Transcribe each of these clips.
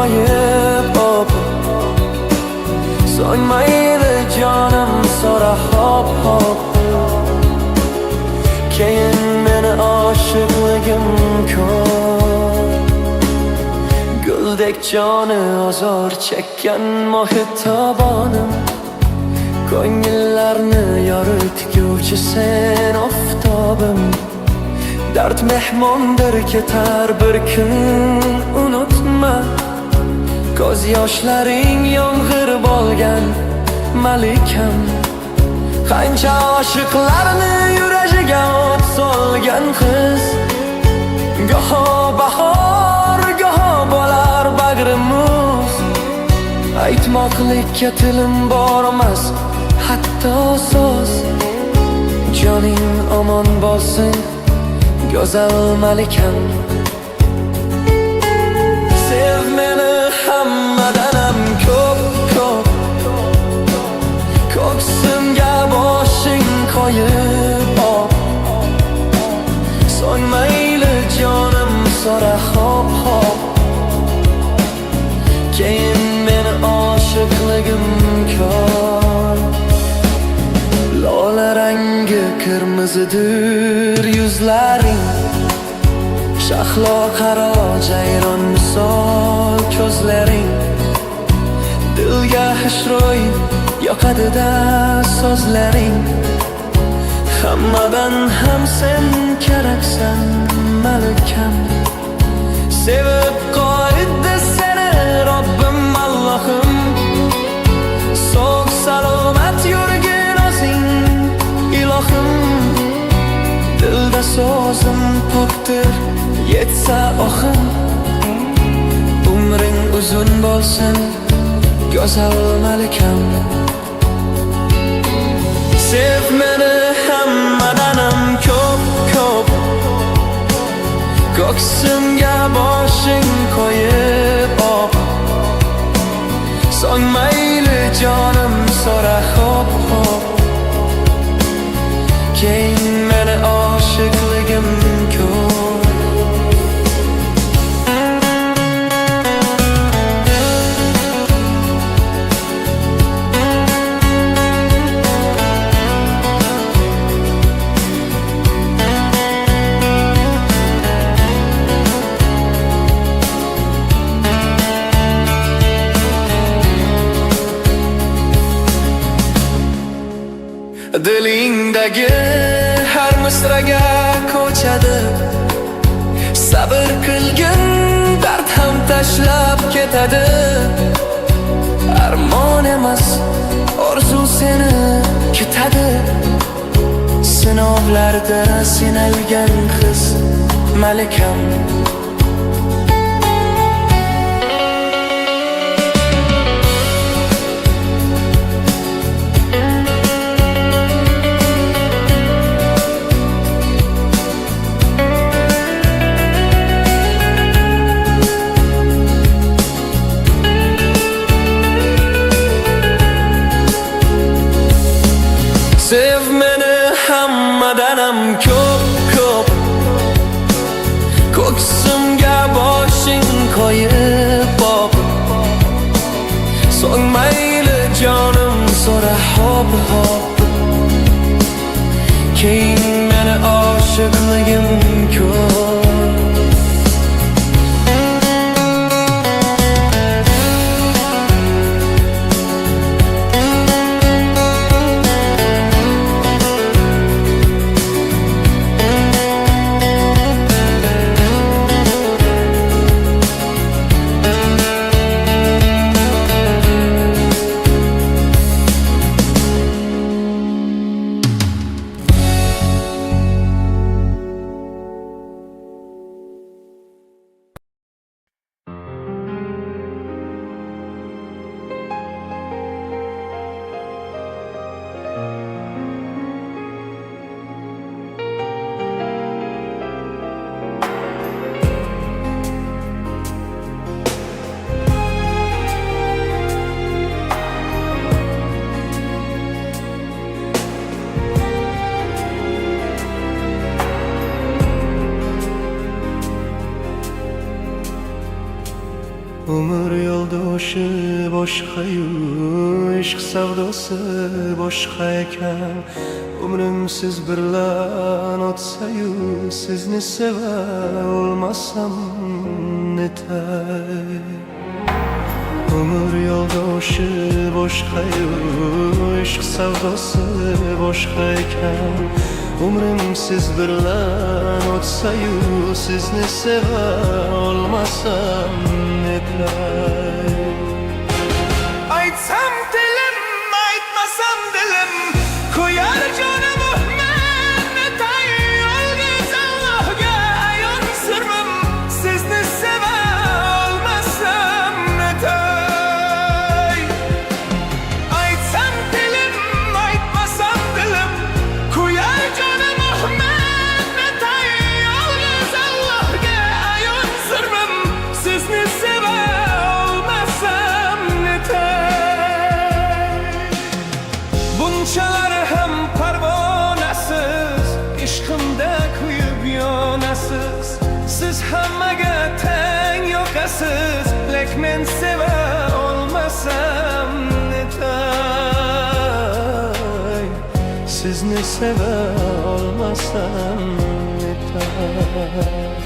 koyib hop so'nmaydi jonim so'ra hop hop keyin meni oshiqligim ko'p guldek joni ozor chekkan mohitabonim ko'ngillarni yoritguvchi sen oftobim dard mehmondir ketar bir kun unutma ko'z yoshlaring yomg'ir bo'lgan malikam qancha oshiqlarni yuragiga o't solgan qiz goho bahor goho bo'lar bag'ri muz aytmoqlikka tilim bormas hatto so'z joning omon bo'lsin go'zal malikam sev meni hammadanam ko'p ko'p ko'ksimga boshing qo'yib hop so'nmayli jonim so'ra hop hop keyin meni oshiqligim ko'p lola rangi qirmizidir yuzlaring shahlo qaro jayron misol ko'zlaring dilga xushro'y yoqadi-da so'zlaring hammadan ham sen keraksan malikam sevib qo'ydi seni Robbim Allohim sog' salomat yurgin o'zing ilohim dilda so'zim pokdir yetsa oxim umring uzun bo'lsin go'zal malikam sev meni hammadanam ko'p ko'p ko'ksimga boshing qo'yib hop so'nmayli jonim so'ra hop hop keyin meni oshiqligim ko'p dilingdagi har misraga ko'chadi sabr qilgin dard ham tashlab ketadi armon emas orzu seni kutadi sinovlarda sinalgan qiz malikam sev meni hammadanam ko'p ko'p ko'ksimga boshing qo'yib hop so'nmayli jonim so'ra hop hop keyin meni oshiqligim ko'p Umr yo'ldoshi boshqa-yu, ishq savdosi boshqa ekan. Umrim siz bilan o'tsa-yu, sizni seva olmasam netay. Umr yo'ldoshi boshqa-yu, ishq savdosi boshqa ekan. Umrim siz bilan o'tsa-yu, sizni seva olmasam netay. Aytsam dilim, aytmasam dilim, ko'yar jonimni men netay. Yolg'iz Allohga ayon sirrim, sizni seva olmasam netay. Aytsam dilim, aytmasam dilim, ko'yar jonimni men netay. Yolg'iz Allohga ayon sirrim, sizni seva olmasam netay. Bunchalar ham parvonasiz, ishqimda kuyib yonasiz. Siz hammaga teng yoqasiz, lek men seva olmasam netay. Sizni seva olmasam netay.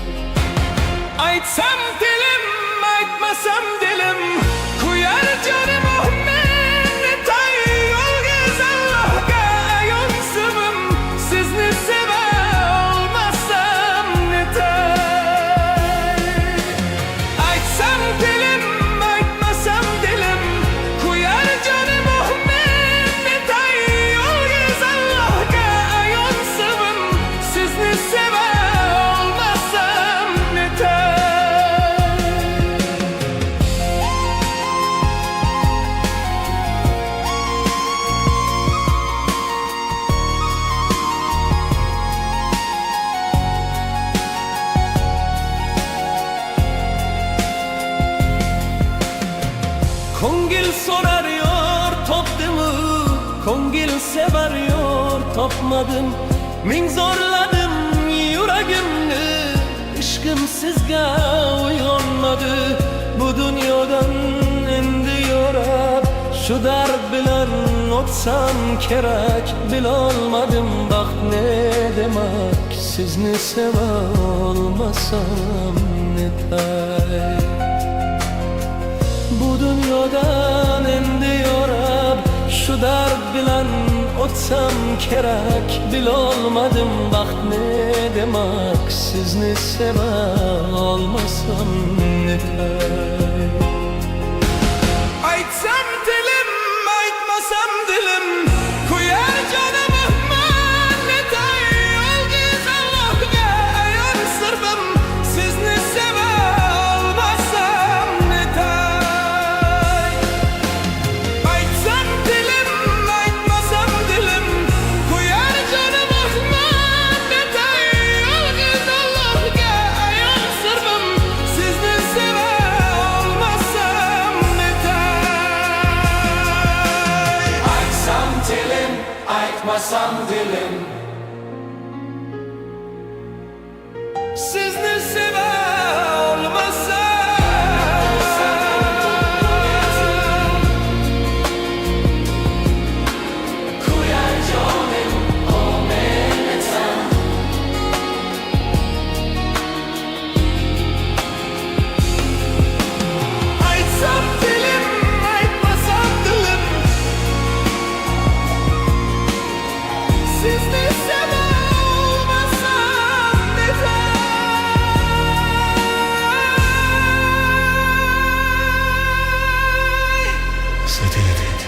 Aytsam dilim, aytmasam dilim, ko'yar jonimni men netay. Yolg'iz Allohga ayon sirrim, sizni seva olmasam netay. Aytsam dilim, aytmasam dilim, ko'yar jonimni men netay. Yolg'iz Allohga ayon sirrim, sizni seva olmasam netay. Ko'ngil so'rar yor topdimmi, ko'ngil sevar yor topmadim. Ming zo'rladim yuragimni, ishqim sizga uyg'onmadi. Bu dunyodan endi yo'rab, shu dard bilan o'tsam kerak. Bilolmadim baxt ne demak, sizni seva olmasam netay. Bu dunyodan endi yo'rab, shu dard bilan o'tsam kerak. Bilolmadim baxt ne demak, sizni seva olmasam netay. Aytsam dilim, aytmasam dilim, ko'yar jonimni men netay. Yolg'iz Allohga ayon sirrim, sizni seva olmasam netay. Aytsam dilim, aytmasam dilim, ko'yar jonimni men netay. Yolg'iz Allohga ayon sirrim, sizni seva olmasam netay. Aytsam dilim, aytmasam dilim, sizni seva olmasam. Ko'yar jonim o men netay. Aytsam dilim, aytmasam dilim, sizni seva olmasam netay. Satellite.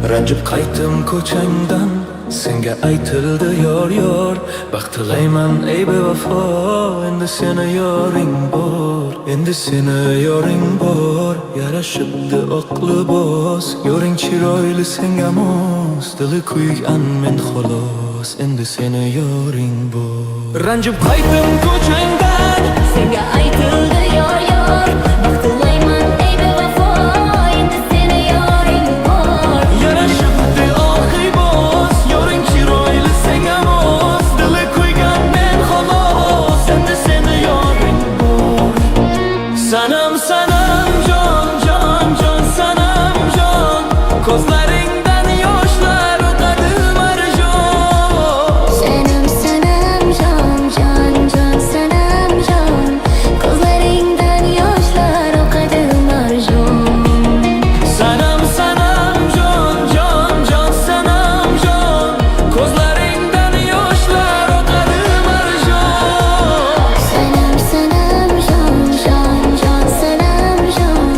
Ranjib qaytdim ko'changdan, Senga aytildi yor yor, baxt tilayman ey bevafo. Endi seni yoring bor, endi seni yoring bor. Yarashibdi oqli boz, yoring chiroyli senga mos. Dili kuygan men xolos, endi seni yoring bor. Ranjib qaytdim ko'changdan, senga aytildi yor yor, baxt tilayman ey bevafo. Endi seni yoring bor, yarashibdi oqli boz, yoring chiroyli senga mos. Dili kuygan men xolos, endi seni yoring bor. Sanam sanam jon jon jon sanam jon, ko'zlaringdan yoshlar oqadi marjon. sanam sanam jon jon jon sanam jon, ko'zlaringdan yoshlar oqadi marjon. Sanam sanam jon jon jon sanam jon, ko'zlaringdan yoshlar oqadi marjon. Sanam sanam jon jon jon sanam jon,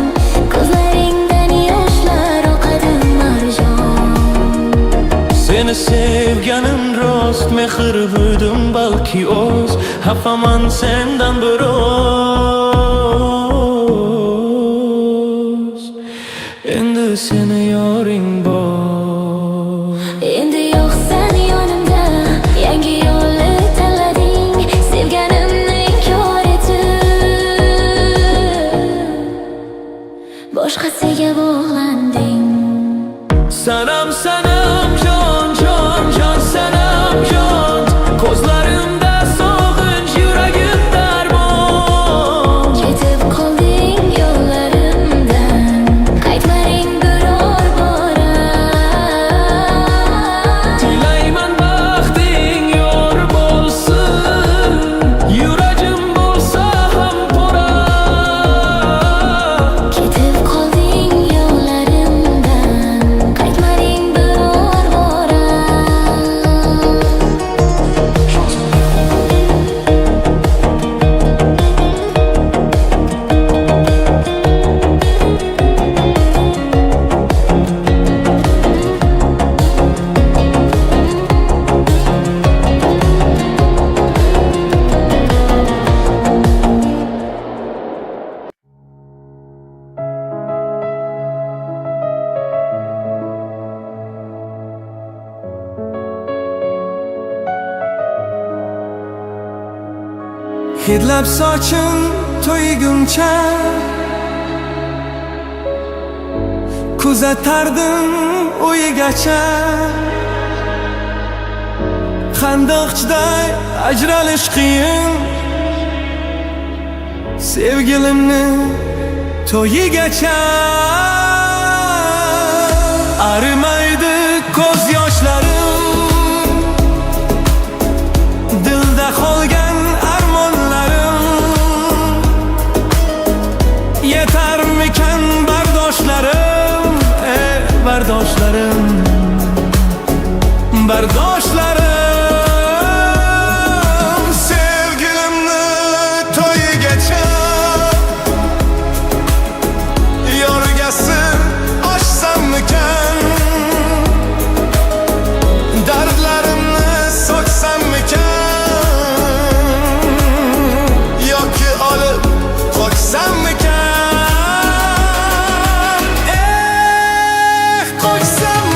ko'zlaringdan yoshlar oqadi marjon. Seni sevganim rost, mehr budim balki oz. Xafaman sendan biroz, endi seni yoring bor. Endi yo'qsan yonimda, yangi yo'lni tanlading, sevganimni inkor etib, boshqasiga bog'landing. Sanam sanam jon jon jon sanam jon, ko'zlarimda sog'inch, yuragim darmon. Ketib qolding yo'llarimdan, qaytmading biror bora. Tilayman baxting yor bo'lsin, yuragim bo'lsa ham pora. Ketib qolding yo'llarimdan, qaytmading biror bora. Hidlab sochim to'yguncha, kuzatardim uyigacha. Qandoqchiday ajralish qiyin, sevgilimni to'yigacha. Arimaydi ko'z yoshlarim, dilda qolgan armonlarim. Yetarmikan bardoshlarim, bardoshlarim, bardoshlarim. Sevgilimni to'yigacha, yorgasi ochsammikan, dardlarimni so'ksammikan, yoki olib qochsammikan. Qochsam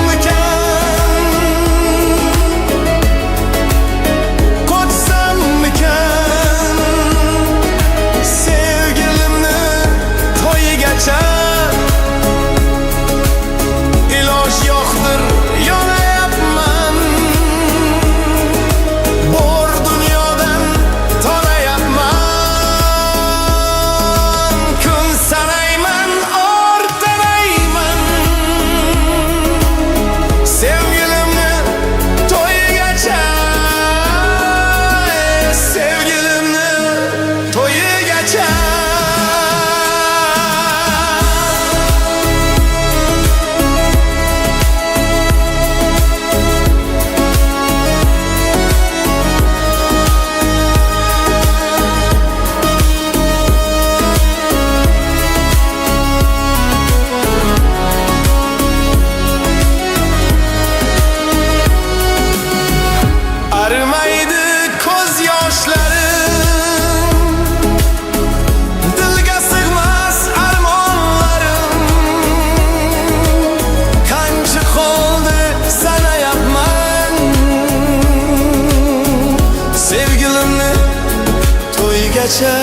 qolgancha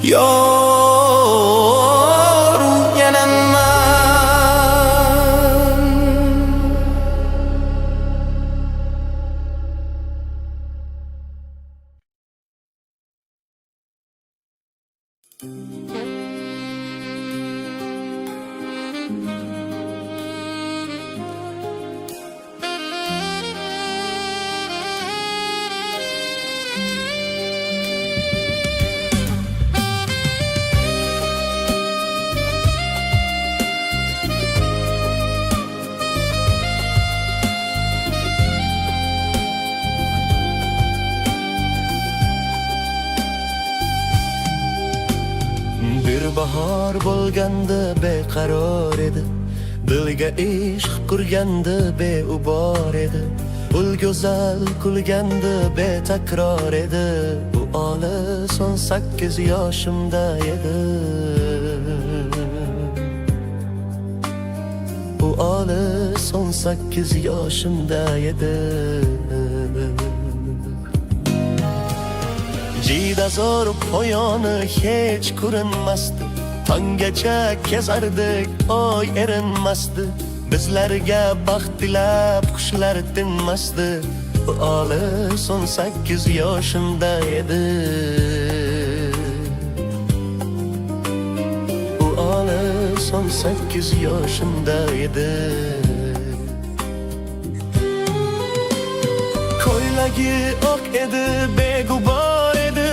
yor yanaman. Bir bahar bo'lganda beqaror edi, dilga ishq qurganda beubor edi. Ul go'zal kulganda betakror edi. Bu olis 18 yoshimda edi. Bu olis 18 yoshimda edi. Jida zo'r poyoni hech ko'rinmasdi. Tonggacha kezardik, oy erinmasdi. Bizlarga baxt tilab qushlar tinmasdi. Bu olis 18 yoshimda edi. Bu olis 18 yoshimda edi. Ko'ylagi oq edi, beg'ubor edi.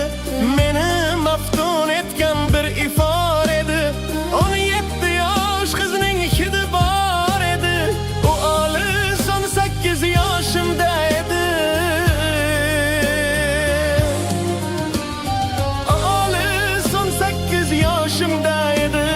Meni maftun etgan bir ifor edi. 17 yosh qizning hidi bor edi. U olis 18 yoshimda edi. Olis 18 yoshimda edi.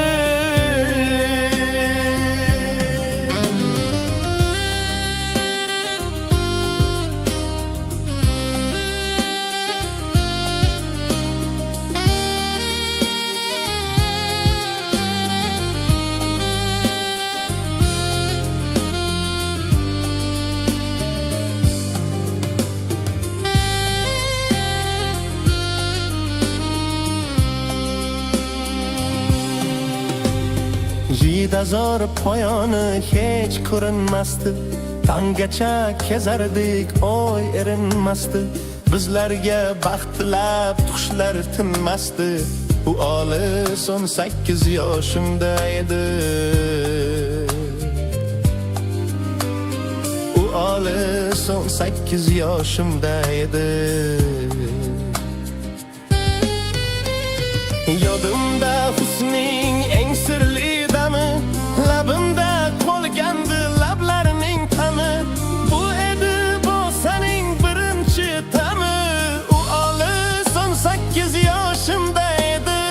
Jida zo'r poyoni hech ko'rinmasdi. Tonggacha kezardik, oy erinmasdi. Bizlarga baxt tilab qushlar tinmasdi. Bu olis 18 yoshimda edi. Bu olis 18 yoshimda edi. Yodimda husning eng sirli dami, labimda qolgandi lablarining ta'mi. Bu edi bu sening birinchi ta'mi. U olis 18 yoshimda edi.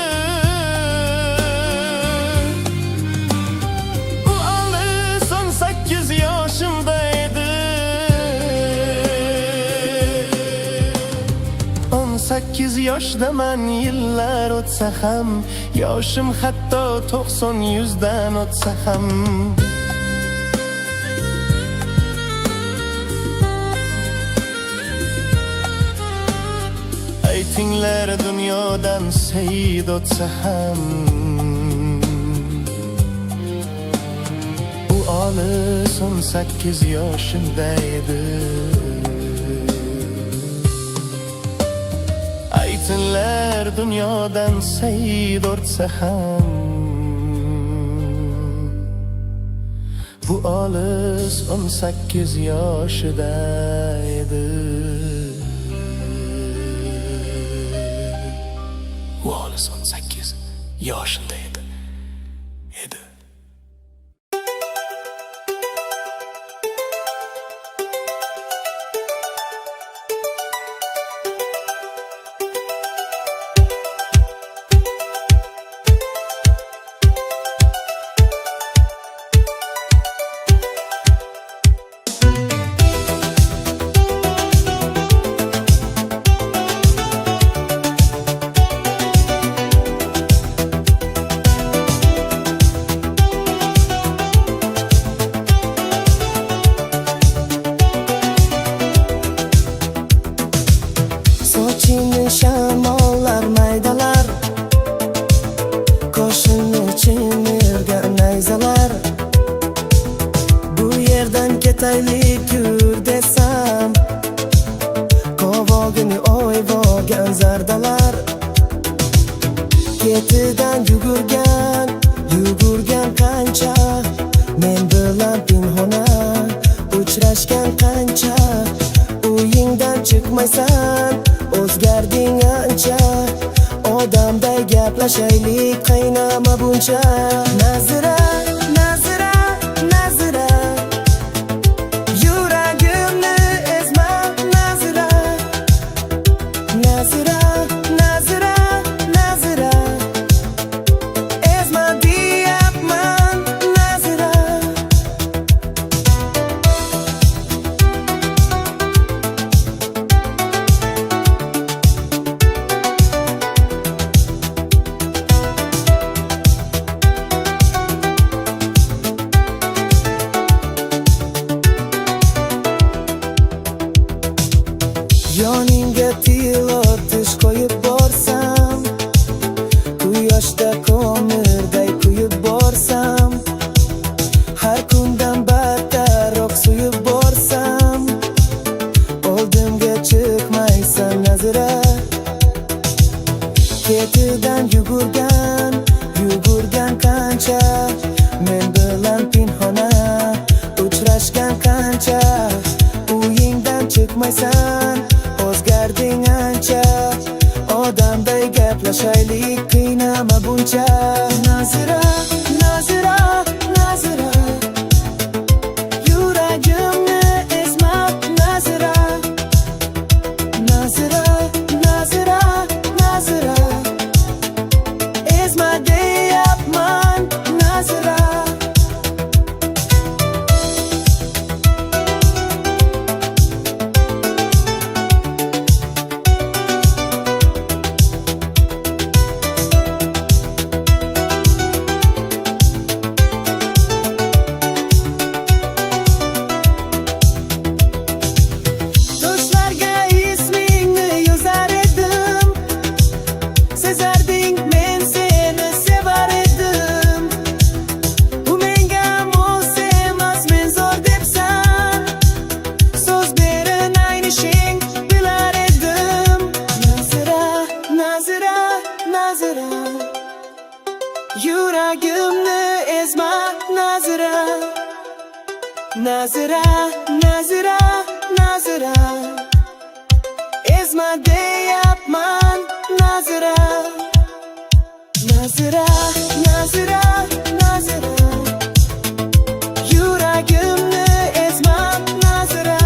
U olis 18 yoshimda edi. 18 yoshdaman, yillar o'tsa ham, yoshim hatto 90-100dan o'tsa ham. Aytinglar dunyodan sayid o'tsa ham. U olis 18 yoshimda edi. Aytinglar dunyodan sayid o'tsa ham. Bu olis 18 yoshida edi. Bu olis 18 yoshida edi. Ketidan yugurgan, yugurgan qancha, men bilan pinhona uchrashgan qancha. Uyingdan chiqmaysan, o'zgarding ancha. Odamday gaplashaylik, qaynama buncha. Nazira, Nazira, Nazira, yuragimni ezma. Nazira, Nazira, Nazira, Nazira, ezma deyapman. Nazira. Yoningga tilot tish qo'yib borsam, quyoshda ko'mirday kuyib borsam, har kundan battarroq suyib borsam, oldimga chiqmaysan Nazira. Ketidan yugurgan, yugurgan qancha, men bilan pinhona uchrashgan qancha. Uyingdan chiqmaysan, o'zgarding ancha. Odamday gaplashaylik, qiynama buncha. Nazira, Nazira, Nazira, yuragimni ezma. Nazira, Nazira, Nazira, Nazira, ezma deyapman. Nazira. Toshlarga ismingni yozar edim, sezarding men seni sevar edim. Bu menga mos emas, men zo'r debsan, so'z berin aynishing bilar edim. Nazira, Nazira, Nazira, yuragimni ezma. Nazira, Nazira, Nazira, Nazira, ezma deyapman. Nazira, Nazira, Nazira, Nazira, yuragimni ezma. Nazira,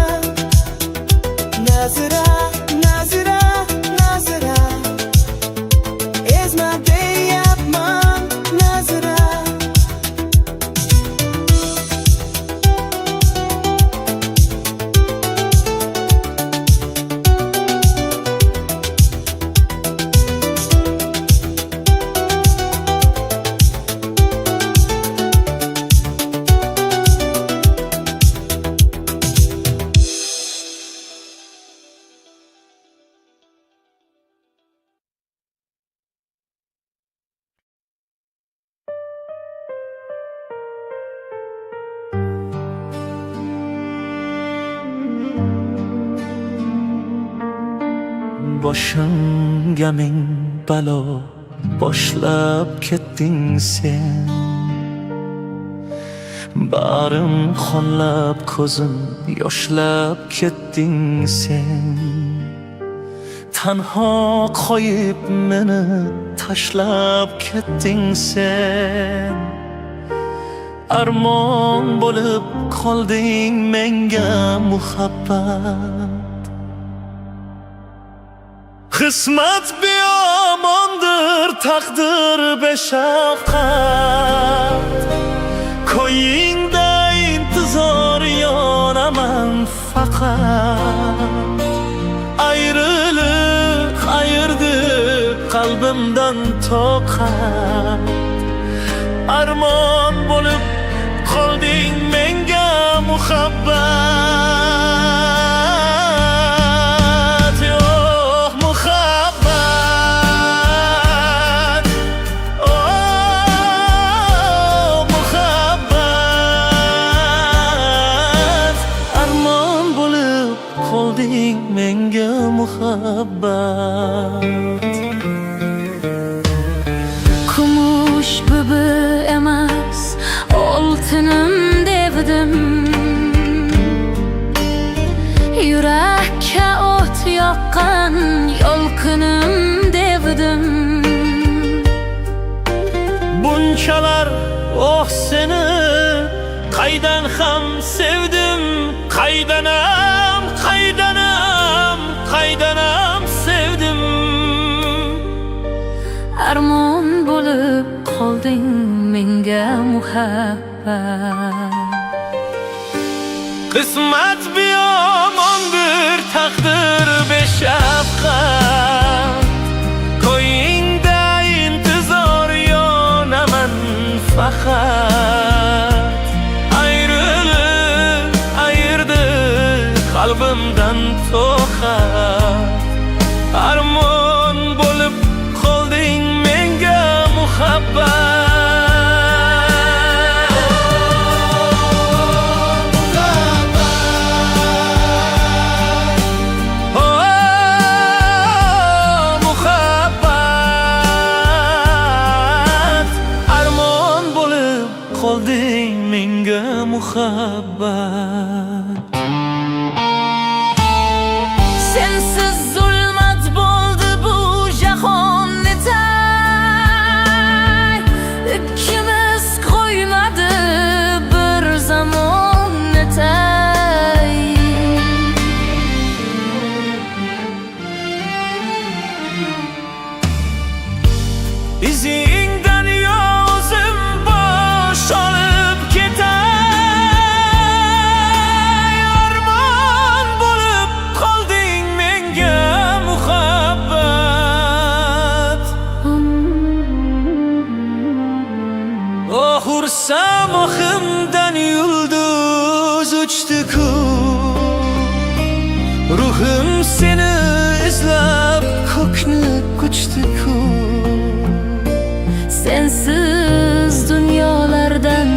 Nazira, Nazira, Nazira, ezma deyapman. Nazira. Boshimga ming balo boshlab ketding sen. Barim xonlab, ko'zim yoshlab ketding sen. Tanho qo'yib meni tashlab ketding sen. Armon bo'lib qolding menga muhabbat. Qismat beyomondir, taqdir beshafqat. Ko'yingda intizor yonaman faqat. Ayriliq ayirdi qalbimdan toqat. Armon bo'lib qolding menga muhabbat. Yo'q muhabbat, oh muhabbat. Armon bo'lib qolding menga muhabbat. gördüm. Bunchalar oh seni qaydan ham sevdim, qaydanam sevdim. Armon bo'lib qolding menga muhabbat. Qismat biyomondir, taqdir beshafqat. Ko'yingda intizor yonaman faqat. Ayirdi qalbimdan to'xat. Armon bo'lib qolding menga muhabbat. Qolding menga muhabbat. Sensiz zulmat bo'ldi bu jahon netay. Ikkimiz qo'ymadi bir zamon netay. Izingdan yozim olib ketay. Armon bo'lib qolding menga muhabbat. Ursam ohimdan yulduz uchdi-ku. Ruhim seni izlab ko'kni ko'chdi-ku. Sensiz dunyolardan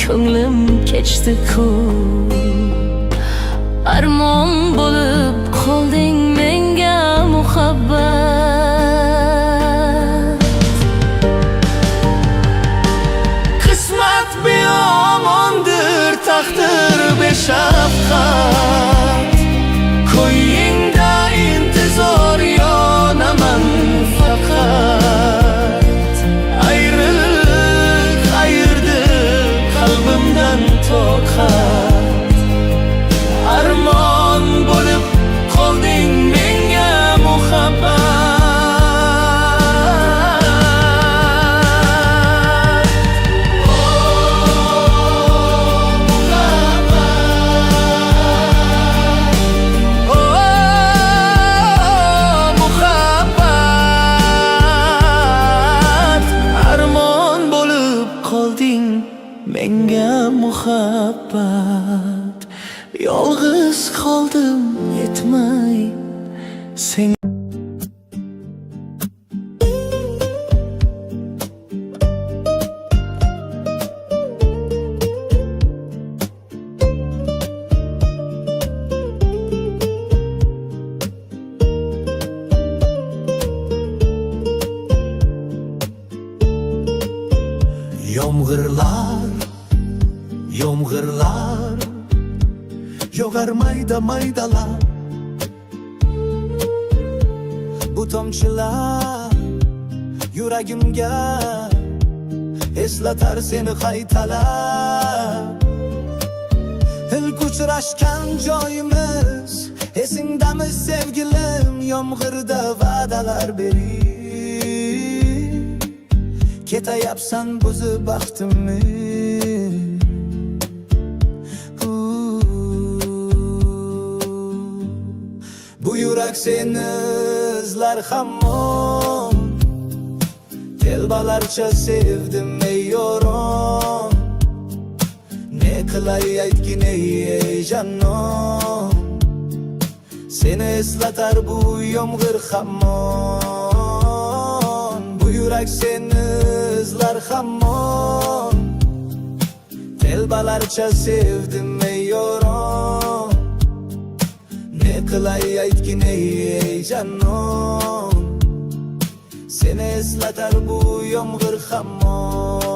ko'nglim kechdi-ku. Armon bo'lib qolding menga muhabbat. Qismat biyomondir, taqdir beshafqat. Ko'yingda intizor yonaman faqat. Ayirdi qalbimdan to'xat. Armon bo'lib qolding menga muhabbat. Muhabbat. Armon bo'lib qolding menga muhabbat. Yolg'iz qoldim yetmay sen. Yomg'irlar yog'ar maydalar. Bu tomchilar yuragimga eslatar seni qaytalab. İlk uchrashgan joyimiz esingdami sevgilim? Yomg'irda va'dalar berib ketayapsan buzib baxtimni. Bu yurak seni izlar hamon. Telbalarcha sevdim ey yoron. Ne qilay aytgin ey janon. Seni eslatar bu yomg'ir hamon. Bu yurak seni izlar hamon. Telbalarcha sevdim ey yoron. Ne qilay aytgin ey janon. Seni eslatar bu yomg'ir hamon.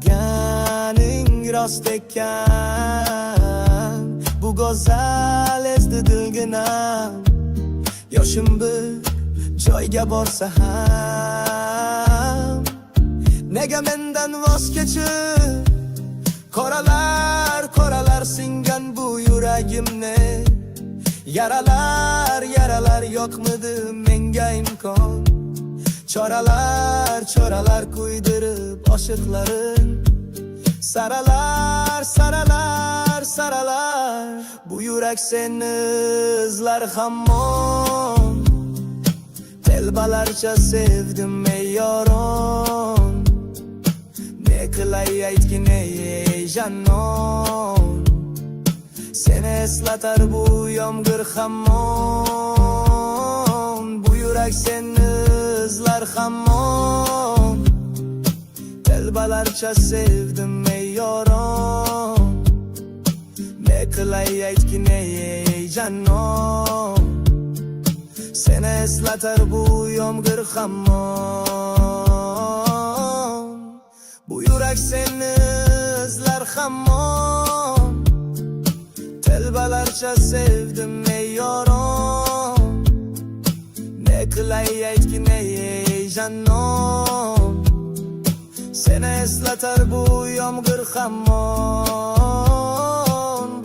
so'zlaganing rost ekan. Bu go'zal ezdi dilginam, yoshim bir joyga borsa ham. Nega mendan voz kechib, qoralar singan bu yuragimni. Yaralar yo'qmidi menga imkon. Choralar kuydirib oshiqlarim. Saralar bu yurak seni izlar hamon. Telbalarcha sevdim ey yoron. Ne qilay aytgin ey janon. Seni eslatar bu yomg'ir hamon. Bu yurak seni izlar hamon. Telbalarcha sevdim ey yoron. Ne qilay aytgin ey janon. Seni eslatar bu yomg'ir hamon. Bu yurak seni izlar hamon. Telbalarcha sevdim ey yoron. Ne qilay aytgin ey janon. Seni eslatar bu yomg'ir hamon.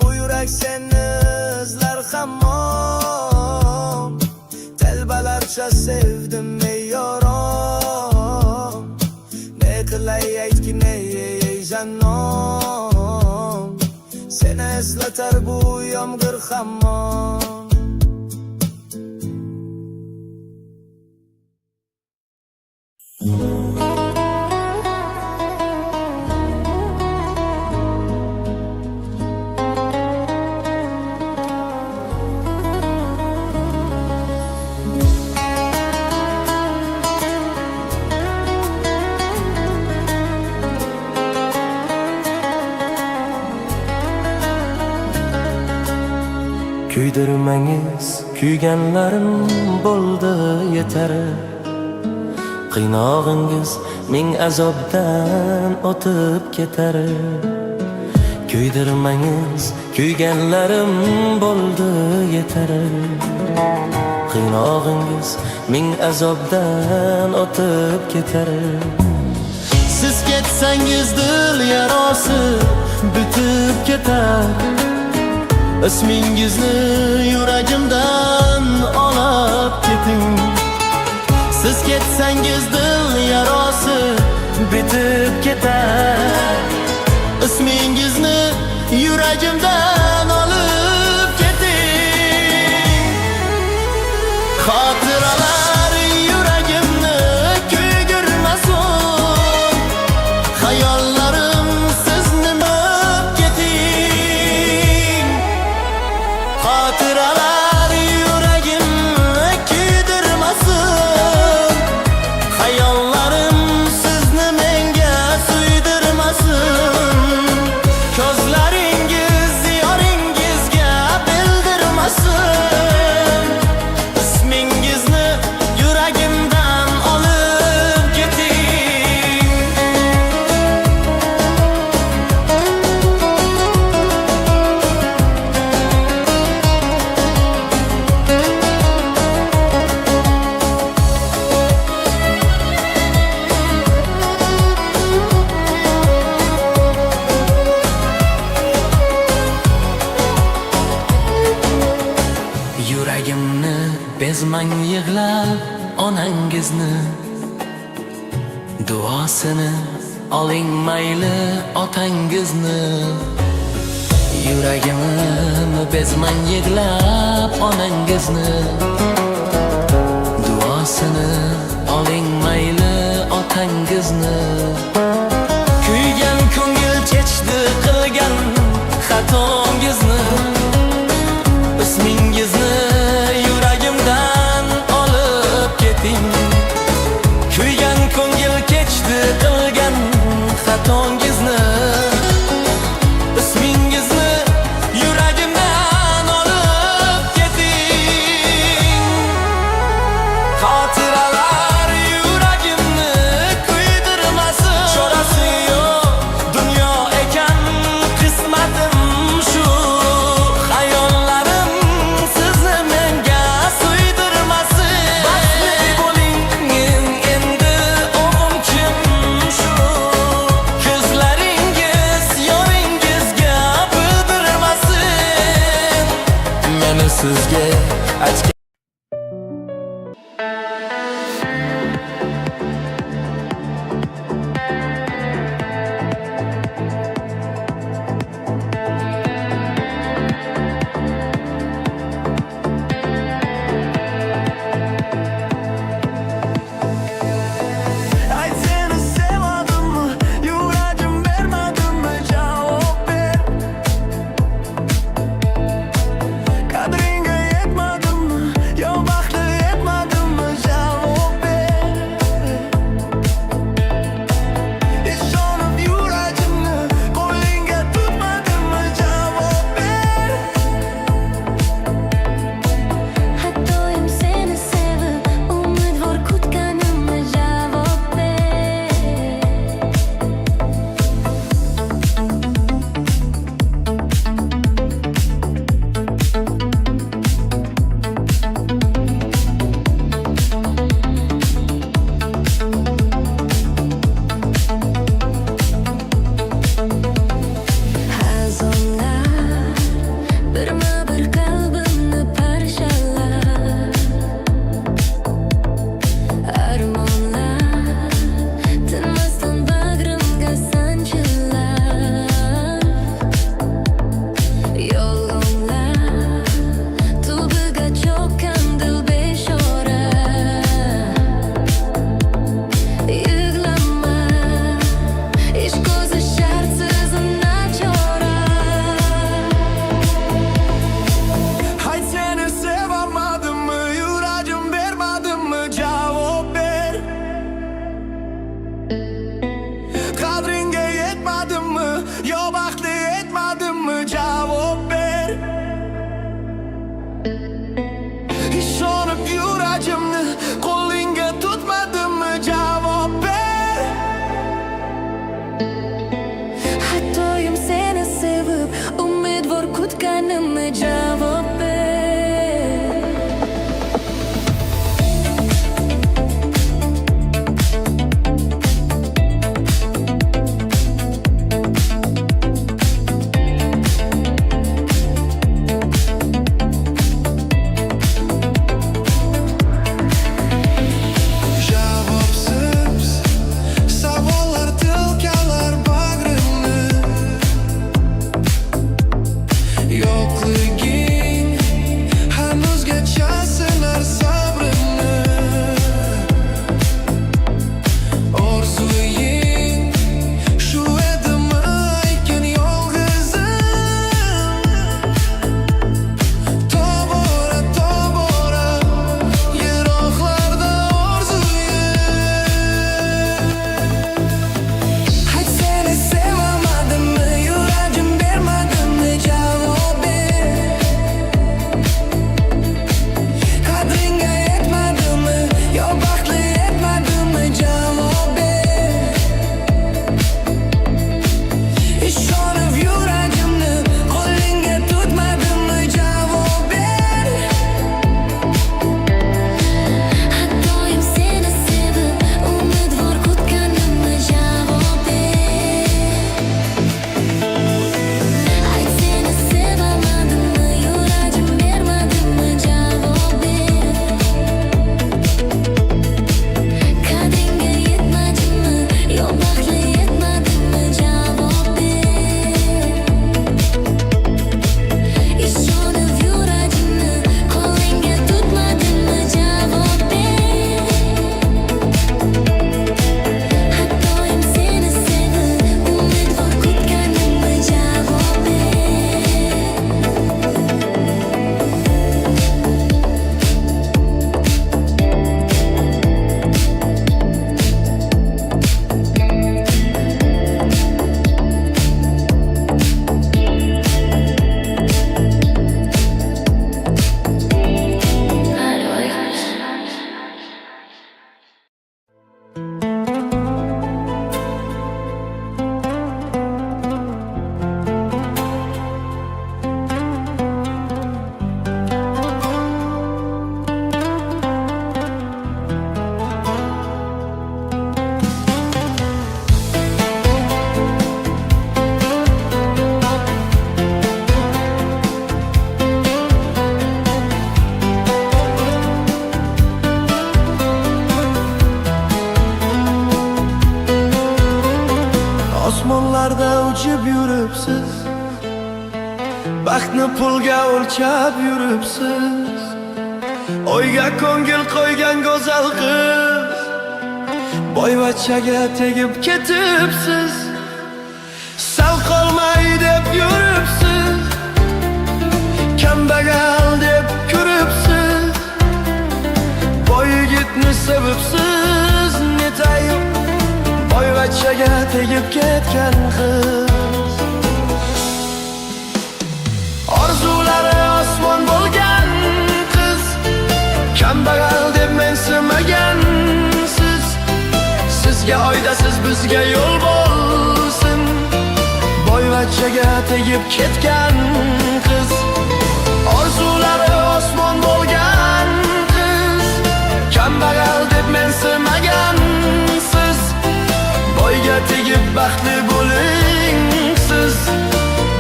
Bu yurak seni izlar hamon. Telbalarcha sevdim ey yoron. Ne qilay aytgin ey janon. Seni eslatar bu yomg'ir hamon. Kuydirmangiz kuyganlarim bo'ldi yetar. Qiynog'ingiz ming azobdan o'tib ketar. Kuydirmangiz kuyganlarim bo'ldi yetar. Qiynog'ingiz ming azobdan o'tib ketar. Siz ketsangiz dil yarosi bitib ketar. Ismingizni yuragimdan olib keting. Siz ketsangiz dil yarosi bitib ketar. Ismingizni yuragimdan olib keting. Xotiralar yuragimni kuydirmasin. Xayollarim sizni o'p keting. Xotiralar yuragimni kuydirmasin. Xayollarim sizni menga suydirmasin. Ko'zlaringiz yoringizga bildirmasin. Ismingizni yuragimdan olib keting. Yuragimni bezmang yig'lab onangizni. Duosini oling mayli otangizni. Yuragimni bezmang yig'lab onangizni. Duosini oling mayli otangizni. Kuygan ko'ngil kechdi qilgan xatongizni. Ismingizni yuragimdan olib keting. Kuygan ko'ngil kechdi qilgan xatongizni. Ismingizni yuragimdan olib keting. Xotiralar yuragimni kuydirmasin. sizga aytgan Ay seni sevmedim mi? Yüreğim vermedim mi? Cevap ver. Kadringe yetmedim mi? Ya baktı yetmedim mi? Cevap ver. Hiç sonup yüreğimni koyningga tutmadım mı? Cevap ver. Hattoyim seni sevib umidvor kutganimni javob ber. Hazonlar birma-bir qalbimni parchalar. Armonlar tinmasdan bag'rimga sanchillar. Yolg'onlar tubiga cho'kkan dil beshora. Yig'lama, ish ko'zi shartsiz nachora. Ay seni sevemedim mi? Yüreğim vermedim mi? Cevap ver. Kadringe yetmedim mi? Ya baktı yetmedim mi? Cevap ver. Hiç sonup yüreğimni koyningga tutmadım mı? Cevap ver. Hattoyim seni sevib umidvor kutganimni javob ber. Cevapsız savollar tilkalar bag'rimni yo'qliging yuribsiz, baxtni pulga o'lchab yuribsiz. Oyga ko'ngil qo'ygan go'zal qiz, boyvachchaga tegib ketibsiz. Sal qolmay deb yuribsiz, kambag'al deb ko'ribsiz. Boy yigitni sevibsiz, netayib boyvachchaga tegib ketgan qiz. Orzulari osmon bo'lgan qiz, kambag'al deb mensimagansiz. Sizga oydasiz, bizga yo'l bo'lsin, boyvachchaga tegib ketgan qiz. Orzulari osmon bo'lgan qiz, kambag'al deb mensimagansiz. Boyga tegib baxtli bo'ling siz,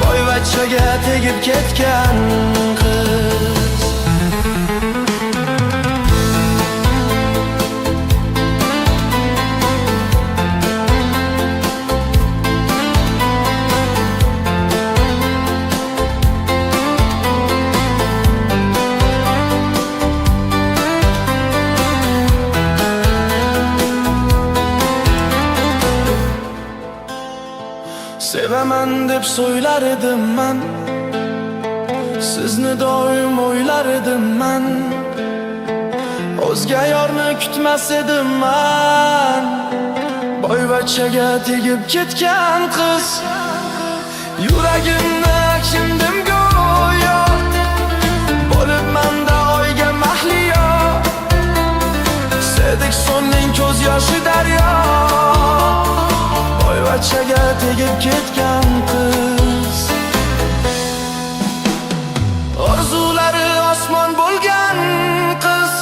boyvachchaga tegib ketgan qiz. Sevaman deb so'ylar edim man, sizni doim o'ylar edim man. O'zga yorni kutmas edim man, boyvachchaga tegib ketgan qiz. Yuragimni aksindim go'yo, bo'libman-da oyga mahliyo. Sedik sonning ko'z yoshi daryo, boyvachchaga tegib ketgan qiz. Orzulari osmon bo'lgan qiz,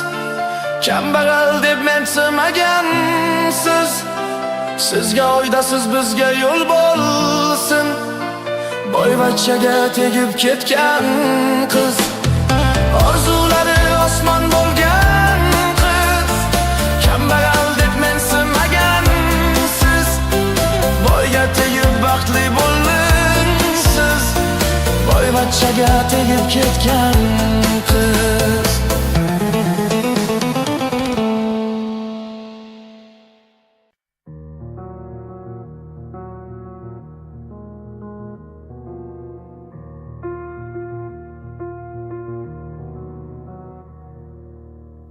kambag'al deb mensimagansiz. Sizga oydasiz, bizga yo'l bo'lsin, boyvachchaga tegib ketgan qiz. Orzulari osmon bo'lgan qiz, kambag'al deb mensimagansiz. Boyga tegib baxtli bo'ling siz, boyvachchaga tegib ketgan qiz.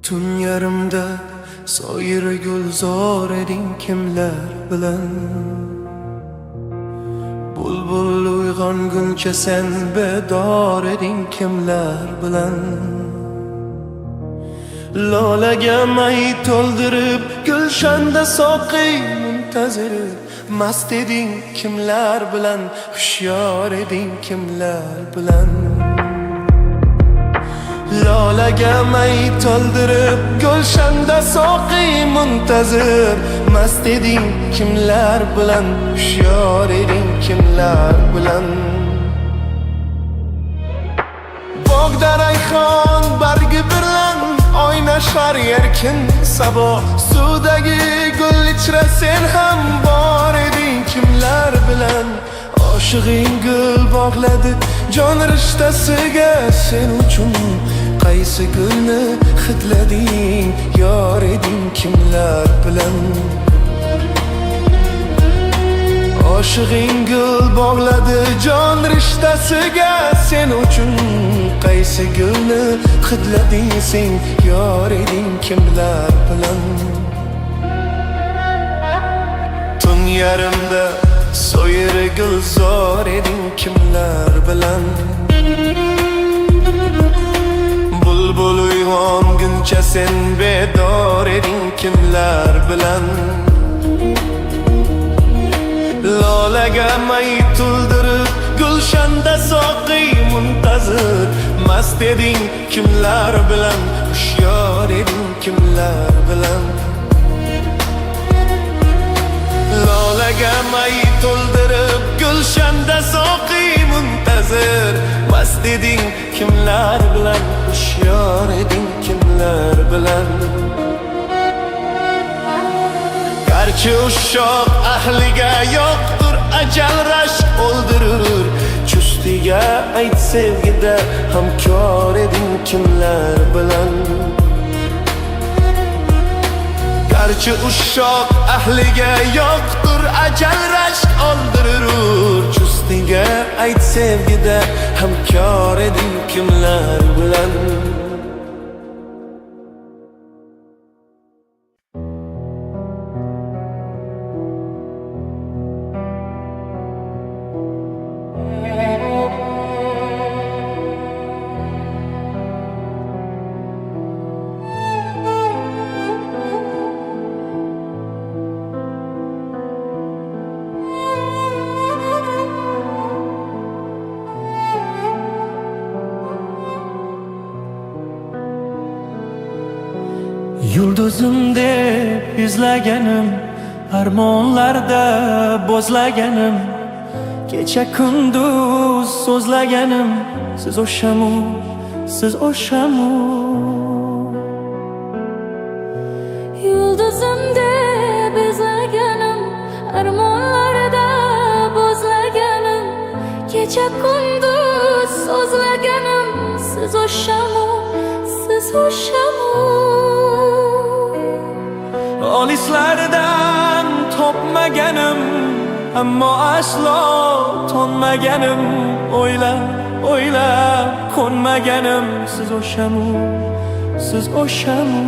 Tun yarımda soyir gulzor eding kimlar bilan. Bulbul uyg'onguncha sen bedor eding kimlar bilan. Lolaga may to'ldirib gulshanda soqiy muntazir, mast eding kimlar bilan, hushyor eding kimlar bilan. Lolaga may to'ldirib gulshanda soqiy muntazir, mast eding kimlar bilan, hushyor eding kimlar bilan. Bog'da rayhon bargi bilan o'ynashar erkin sabo. Suvdagi gul ichra sen ham bor eding kimlar bilan. Oshig'ing gul bog'ladi jon rishtasiga sen uchun. Qaysi gulni hidlading, yor eding kimlar bilan. Oshig'ing gul bog'ladi jon rishtasiga sen uchun. Qaysi gulni hidlading sen, yor eding kimlar bilan. Tun yarimda so'yir gulzor eding kimlar bilan. Bulbul uyg'onguncha sen bedor eding kimlar bilan. Lolaga may to'ldirib gulshanda soqiy muntazir, mast eding kimlar bilan, hushyor eding kimlar bilan. Lolaga may to'ldirib gulshanda soqiy muntazir, mast eding kimlar bilan, hushyor eding kimlar bilan. Garchi ushoq ahliga yo'qdir ajal rashk o'ldirir. Chustiga ayt sevgida hamkor eding kimlar bilan. Garchi ushoq ahliga yoqdir ajal rashk o'ldirir. Chustiga ayt sevgida hamkor eding kimlar bilan. Yulduzim deb izlaganim, armonlarda bo'zlaganim, kecha kunduz so'zlaganim, siz o'shamu, siz o'shamu. Yulduzim deb izlaganim, armonlarda bo'zlaganim, kecha kunduz so'zlaganim, siz o'shamu, siz o'shamu. Olislardan topmaganim, ammo aslo tonmaganim, o'ylab, o'ylab ko'nmaganim, siz o'shamu, siz o'shamu.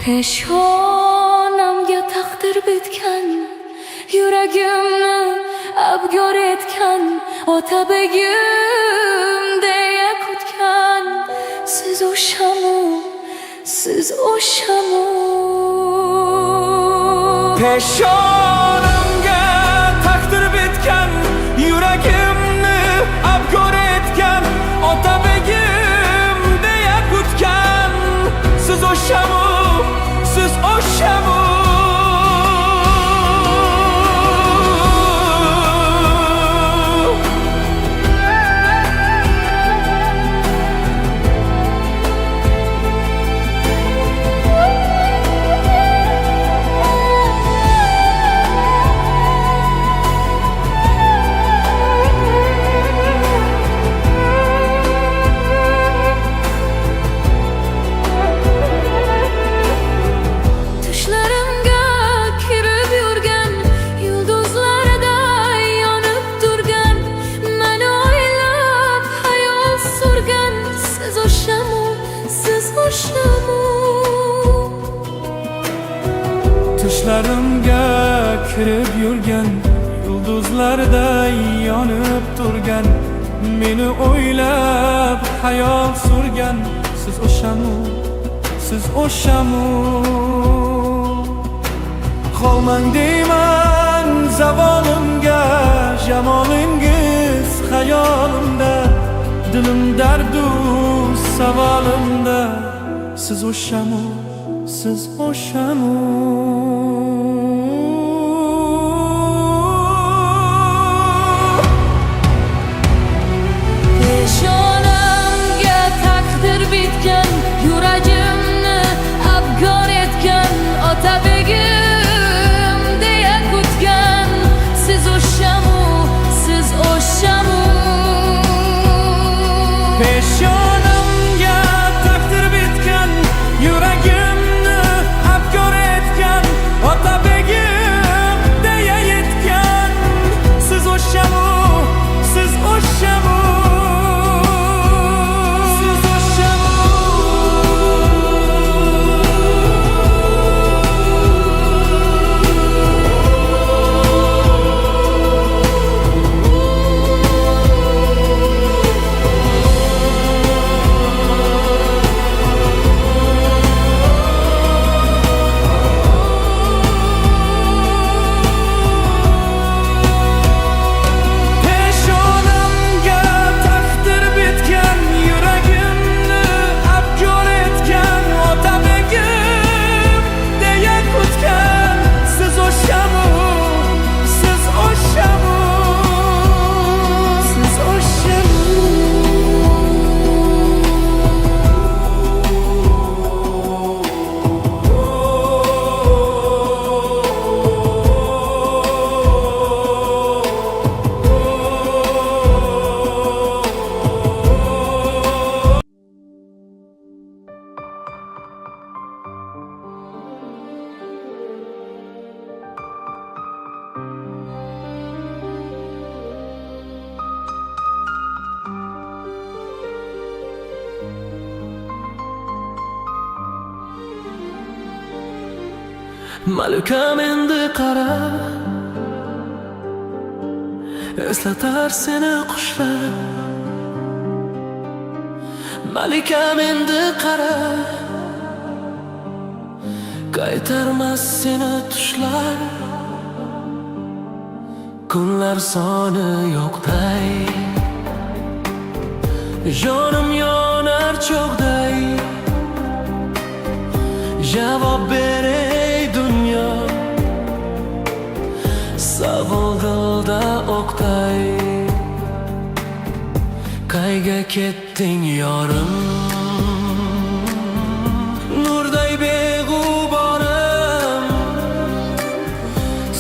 Peshonamga taqdir bitgan, yuragimni abgor etgan, ota begim deya kutgan, siz o'shamu, siz o'shamu. Peshonamga taqdir bitgan, yuragimni abgor etgan, ota begim deya kutgan, siz o'shamu, siz o'shamu. Tushlarimga kirib yurgan, yulduzlarday yonib turgan, meni o'ylab hayol surgan, siz o'shamu, siz o'shamu. Qolmang deyman zavolimga, jamolingiz xayolimda, dilim dardu savolimda, siz o'shamu, siz o'shamu. Peshonamga taqdir bitgan, yuragimni abgor etgan, ota begim deya kutgan, siz o'shamu, siz o'shamu. Peshonamga taqdir bitgan, yuragimni abgor etgan, Malikam endi qara, eslatar seni qushlar. Malikam endi qara, qaytarmas seni tushlar. Kunlar soni yo'qday, jonim yonar cho'g'day. Javob ber ey dunyo, savol dilda o'qday. Qayga ketding yorim, nurday beg'uborim.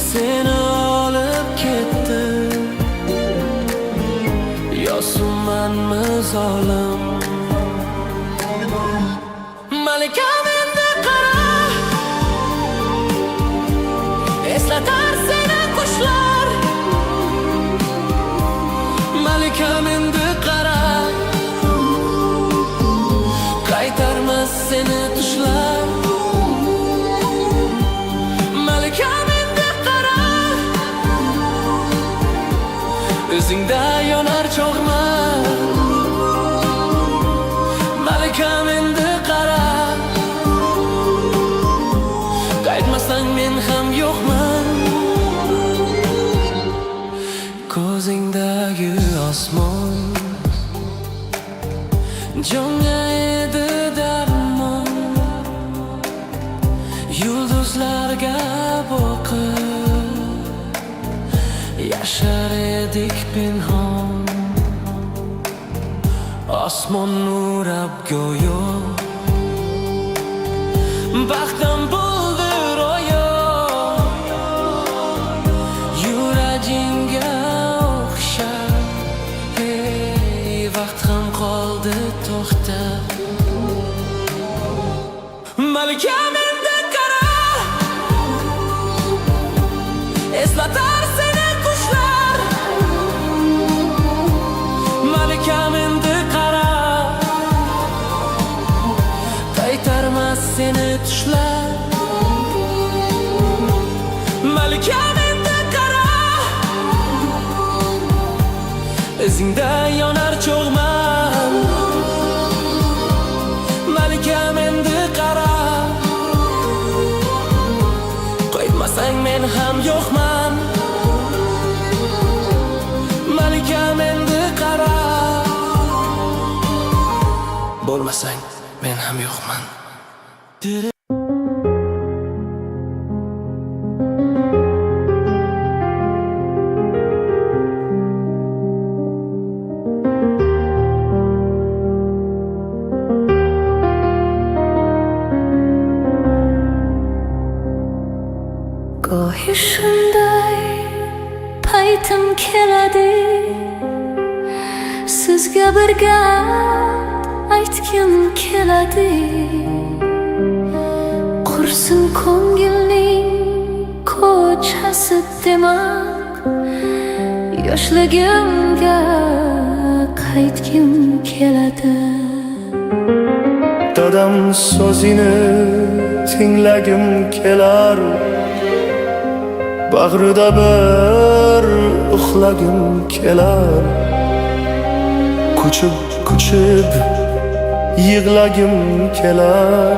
Seni olib ketdi, yosunmanmi zolim. Malikam endi qara, eslatar seni qushlar. Malikam endi qara, qaytarmas seni tushlar. Malikam endi qara, o'zingda yonar cho'g'man. Malikam endi qara, qaytmasang men ham yo'qman. Ko'zingdagi osmon jonga edi darmon. Yulduzlarga boqib yashar edik pinhon. Osmon nurab go'yo, baxtim bo'ldi ro'yo. Yuragingga o'xshab, hey, vaqt ham qoldi to'xtab. Malikam endi qara, eslatar seni qushlar. Malikam endi qara, qaytarmas seni tushlar. Malikam endi qara, izingda yonar cho'g'man. Malikam endi qara, qaytmasang men ham yo'qman. Malikam endi qara, bo'lmasang men ham yo'qman. Gohi shunday paytim keladi, sizga bir gap aytgim keladi. Qursin ko'ngilning ko'chasi demak, yoshligimga qaytgim keladi. Dadam so'zini tinglagim kelar, bag'rida bir uxlagim kelar. Kuchib yig'lagim kelar,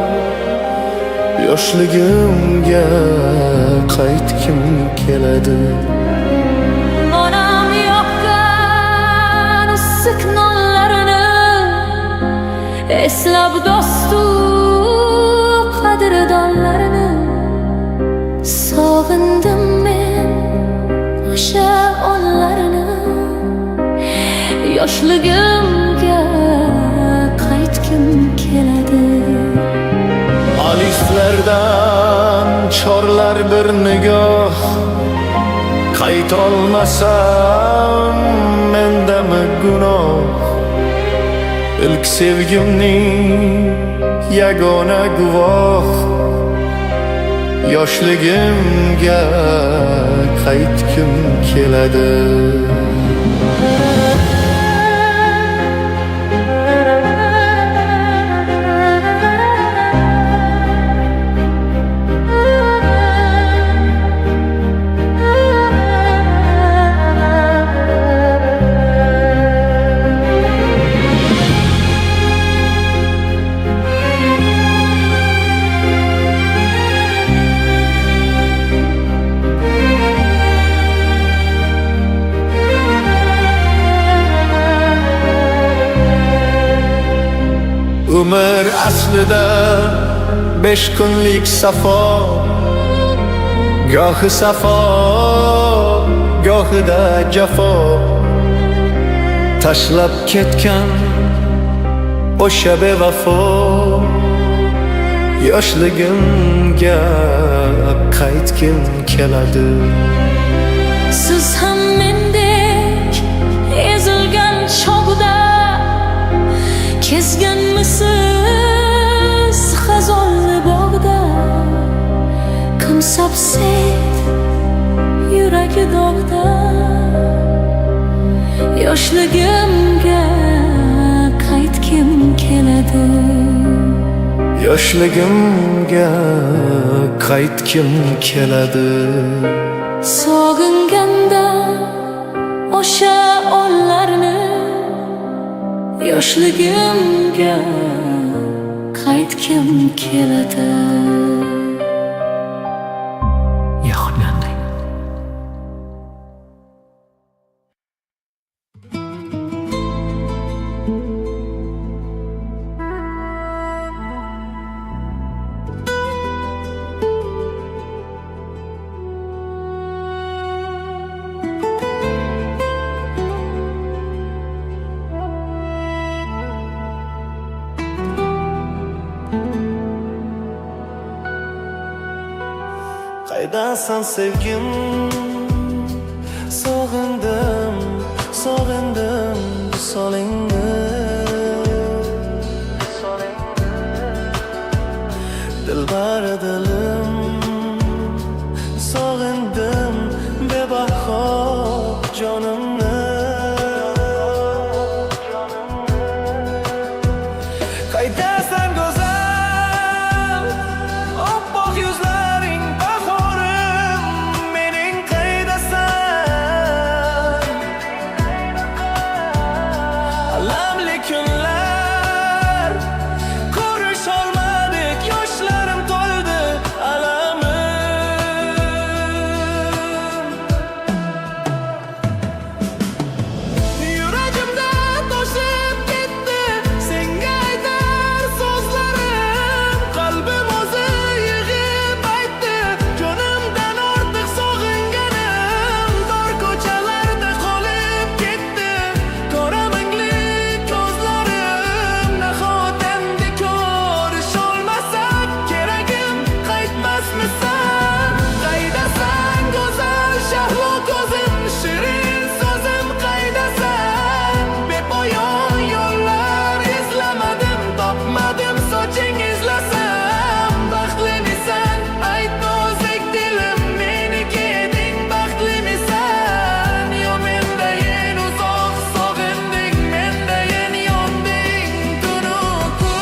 yoshligimga qaytgim keladi. Onam yoqqan issiq nonlarini eslab, dostu qadrdonlarini sog'indim men o'sha onlarini. Yoshligimga qaytgim keladi. Aliflardan chorlar bir nigoh, qaytolmasam mendami gunoh. İlk sevgimning yagona guvoh, yoshligimga qaytgim keladi. Umr aslida 5 kunlik safo, gohi safo, gohida jafo. Tashlab ketgan o'sha bevafo, yoshligimga qaytgim keladi. Siz ham mendek ezilgan chog'da kezganmisiz xazonli bog'da? Kim sabset yuragi dog'da, yoshligimga qaytgim keladi. Yoshligimga qaytgim keladi. Sog'inganda o'sha onlarni, yoshligimga qaytgim keladi. Yaxuganding. Qaydasan sevgim, sog'indim, sog'indim solingni. Dilbari dilim, sog'indim bebaho jonimni. Qaydasan go'zal, oppoq yuzlaring bahorim, mening qaydasan? Alamli kunlar ko'rish olmadik, yoshlarim to'ldi alamim. Yuragimda toshib ketdi senga aytar so'zlarim, qalbim o'zi yig'ib aytdi jonimdan ortiq sog'inganim. Tor ko'chalarda qolib ketdi qora mingli ko'zlarim. Nahot endi ko'rish olmasak keragim, qaytmasmisan? Qaydasan go'zal shahlo ko'zim, shirin so'zim qaydasan? Bepoyon yo'llar izlamadim, topmadim soching izlasam. Baxtlimisan aytma o'zing dilim, meniki eding baxtlimisan? Yo mendayin uzoq sog'inding, mendayin yonding tunu kun.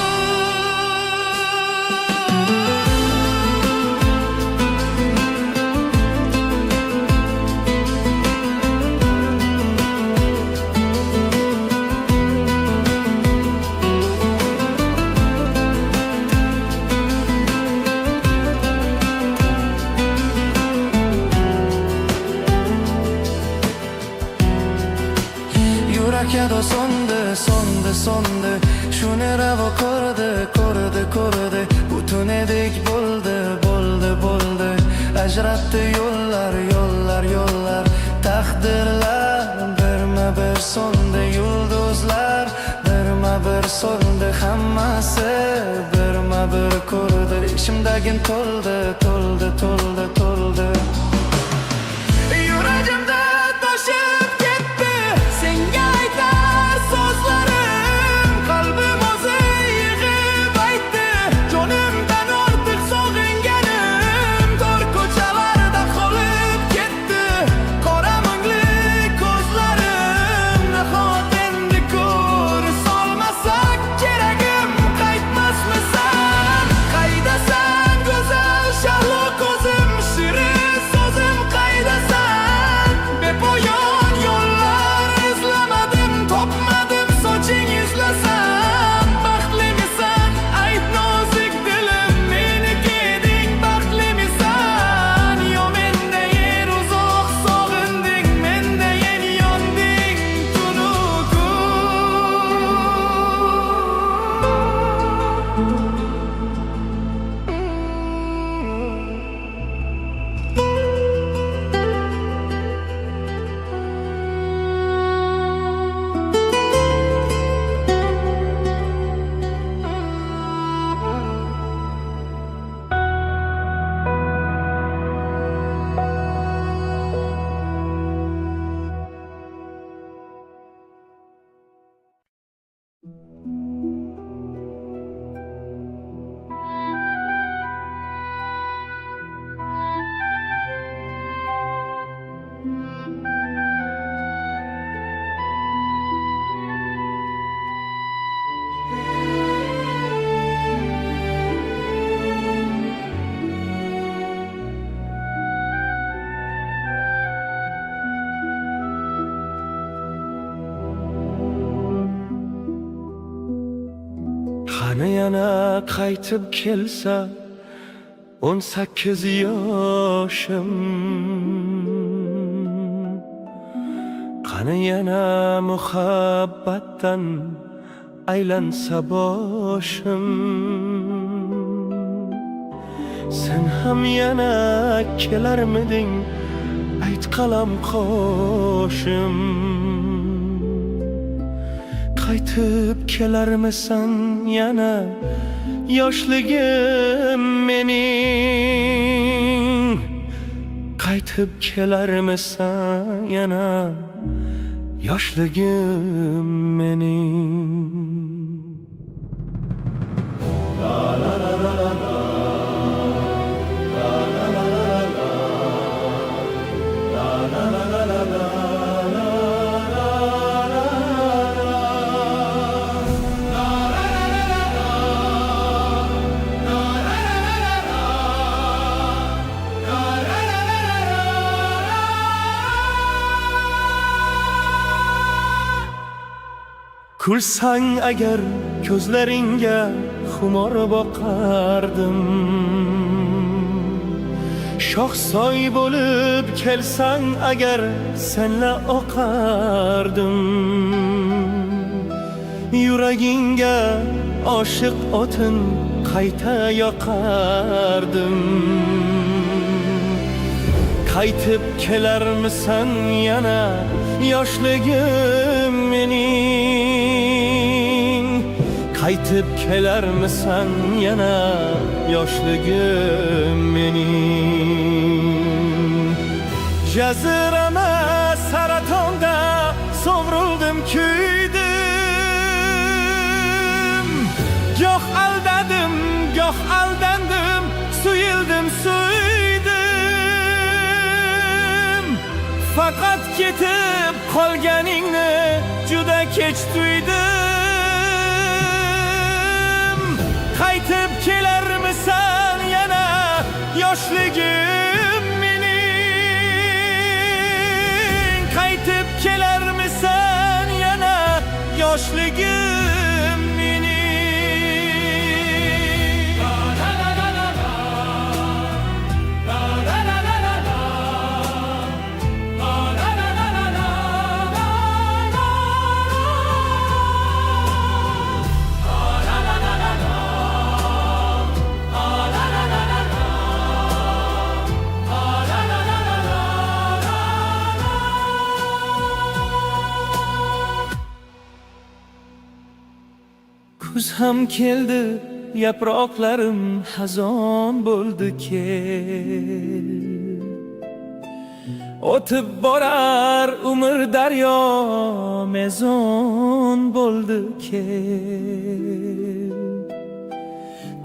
Yurak yado so'ndi, so'ndi, so'ndi. Shuni ravo ko'rdi, ko'rdi, ko'rdi. Butun edik bo'ldi, bo'ldi, bo'ldi. Ajratdi yo'llar, yo'llar, yo'llar. Taqdirlar birma-bir so'ndi, yulduzlar birma-bir so'ndi. Hammasi birma-bir ko'rdi. Ishimdagin to'ldi, to'ldi, to'ldi, to'ldi. Yuragimda toshib ketdi senga aytar so'zlarim, qalbim o'zi yig'ib aytdi jonimdan ortiq sog'inganim. Tor ko'chalarda qolib ketdi qora mungli ko'zlarim. Nahot endi ko'rish olmasak keragim, qaytmasmisan? Qaydasan go'zal shahlo ko'zim, shirin yana qaytib kelsa 18 yoshim, qani yana muhabbatdan aylansa boshim. Sen ham yana kelarmiding, ayt qalam qoshim. Qaytib kelarmisan yana yoshligim mening? Qaytib kelarmisan yana yoshligim mening? Kulsang agar ko'zlaringga xumor boqardim, shoxsoy bo'lib kelsang agar senla oqardim. Yuragingga oshiq o'tin qayta yoqardim. Qaytib kelarmisan yana yoshligim mening? Qaytib kelarmisan yana yoshligim mening? Jazirama saratonda sovruldim, kuydim. Goh aldadim, goh aldandim, suyildim, suydim. Faqat ketib qolganingni juda kech tuydim. Qaytib kelarmisan yana yoshligim mening? Qaytib kelarmisan yana yoshligim mening? Kuz ham keldi, yaproqlarim xazon bo'ldi, kel. O'tib borar umr daryo, mezon bo'ldi, kel.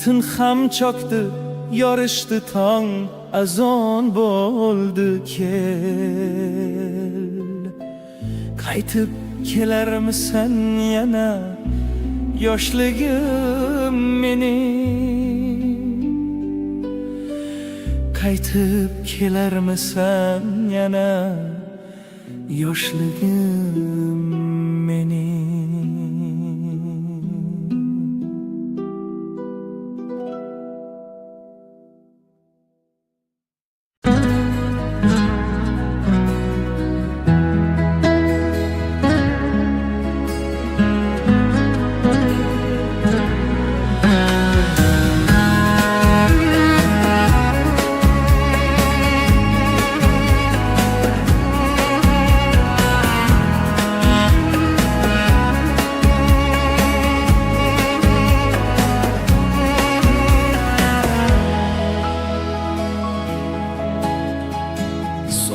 Tun ham cho'kdi, yorishdi tong, azon bo'ldi, kel. Qaytib kelarmisan yana yoshligim mening? Qaytib kelarmisan yana yoshligim mening?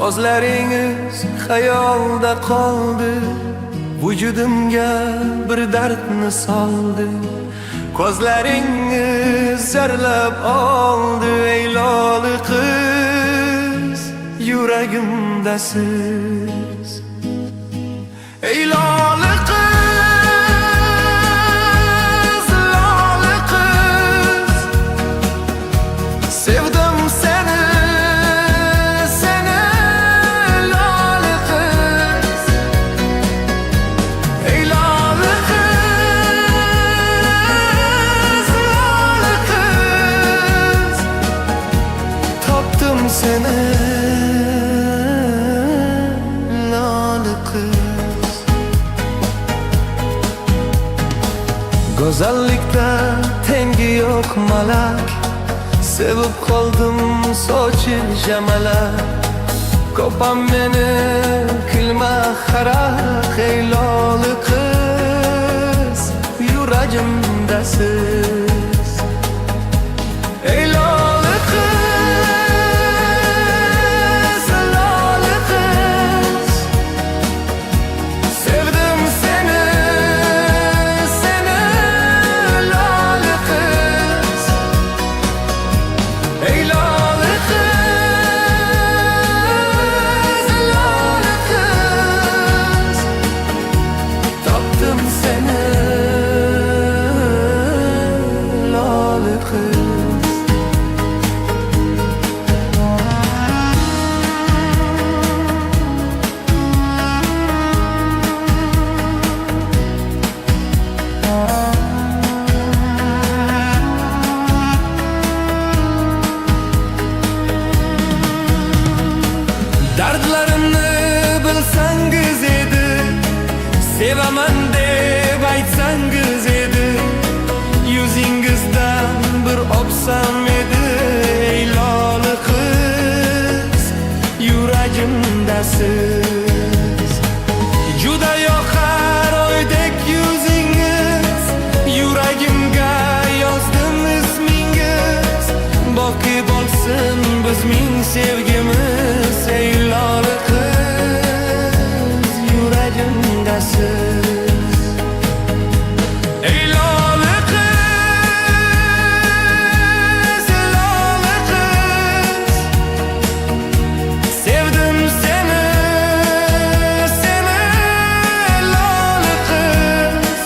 Sozlaringiz xayolda qoldi, vujudimga bir dardni soldi. Ko'zlaringiz zarlab oldi, ey loli qiz, yuragimdasiz. Ey loli qiz, loli qiz, sevdim seni. Go'zallikda tengi yo'q malak, sevib qoldim sochil jamalak. Ko'pam meni kulma xaraq, ey loli qiz, yuragimdasiz. Ey loli qiz, loli qiz, sevdim seni, seni loli qiz. Ey loli qiz, loli qiz, topdim seni loli qiz. Dardlarimni bilsangiz edi, sevaman deb aytsangiz edi, yuzingizdan bir o'psam edi. Ey loli qiz, yuragimdasiz. Juda yoqar oydek yuzingiz, yuragimga yozdim ismingiz. Boqib bo'lsin bizning sevgimiz. Ey loli qiz, yuragimdasiz. Ey loli qiz, loli qiz, sevdim seni, seni loli qiz.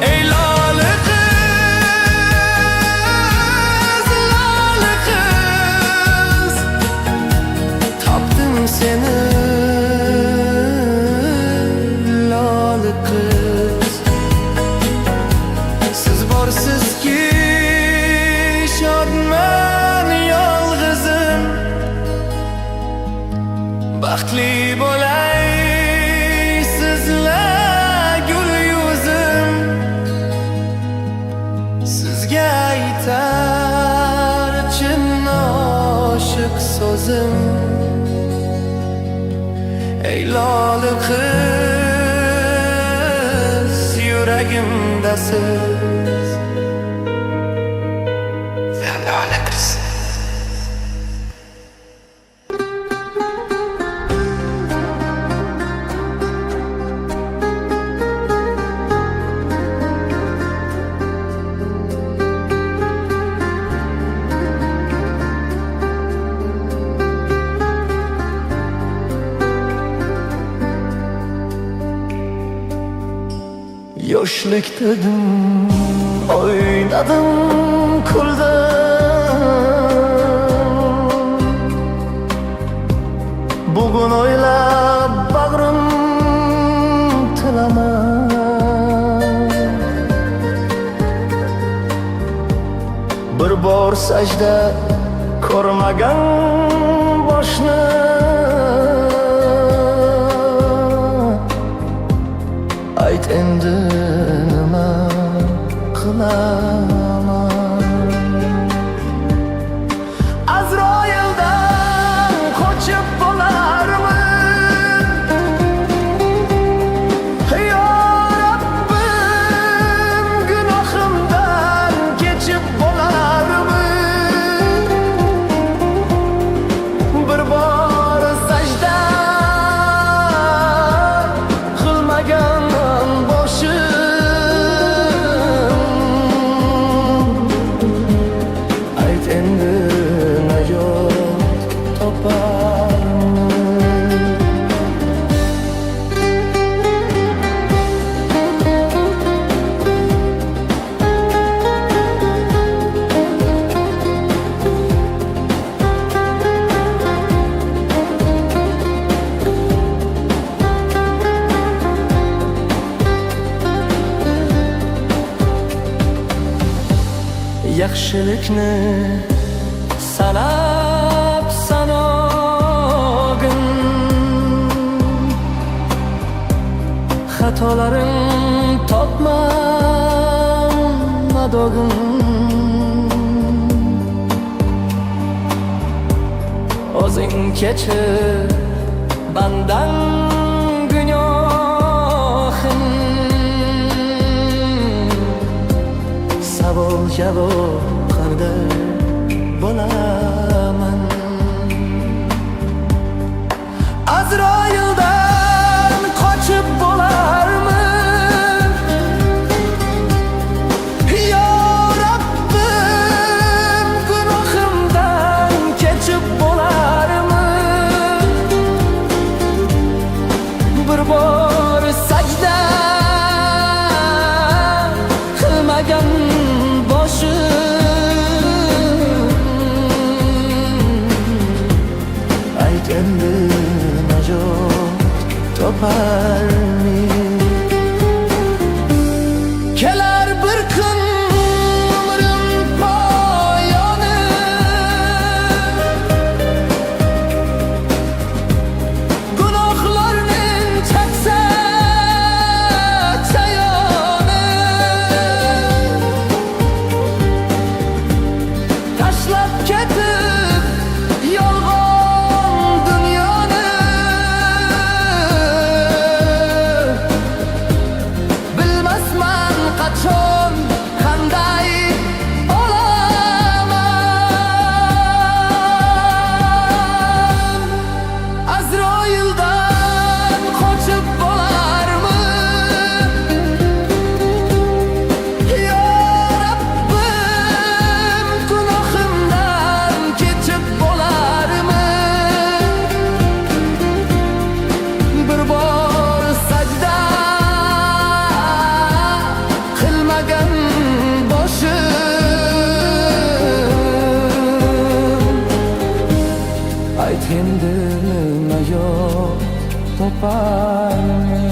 Ey loli qiz, loli qiz, topdim seni loli qiz. Siz borsizki shodman yolg'izim, baxtli bo'lay sizlar gul yuzim. Sizga aytar chin oshiq so'zim. Ey loli qiz, yuragimdasiz. Sen loli qiz. Yoshlik dedim, o'ynadim, kuldim. Bugun o'ylab bag'rim tilaman. Bir bor sajda ko'rmagan boshni, ayt endi nima qilaman. Azroildan qochib bo'larman, yo Rabbim, gunohimdan kechib bo'larman. Bir bor sajda qilmagan yaxshilikni sanab sanog'in, xatolaring top madog'im o'zing kechir bandan gunohim savol javob qanday bo'laman Azroildan qochib bo'larmi yo Rabbim gunohimdan kechib bo'larmi bir bor sajda qilmagan boshim ayt endi najot toparmi kelar bir kun umrim poyoni gunohlarning chaksa chayoni tashlab ketib yolg'on dunyoni bilmasman qachon qanday olaman Azroildan qochib bo'larmi yo Rabbim gunohimdan kechib bo'larmi bir bor sajda qilmagan boshim ayt endi nima yo'q toparmi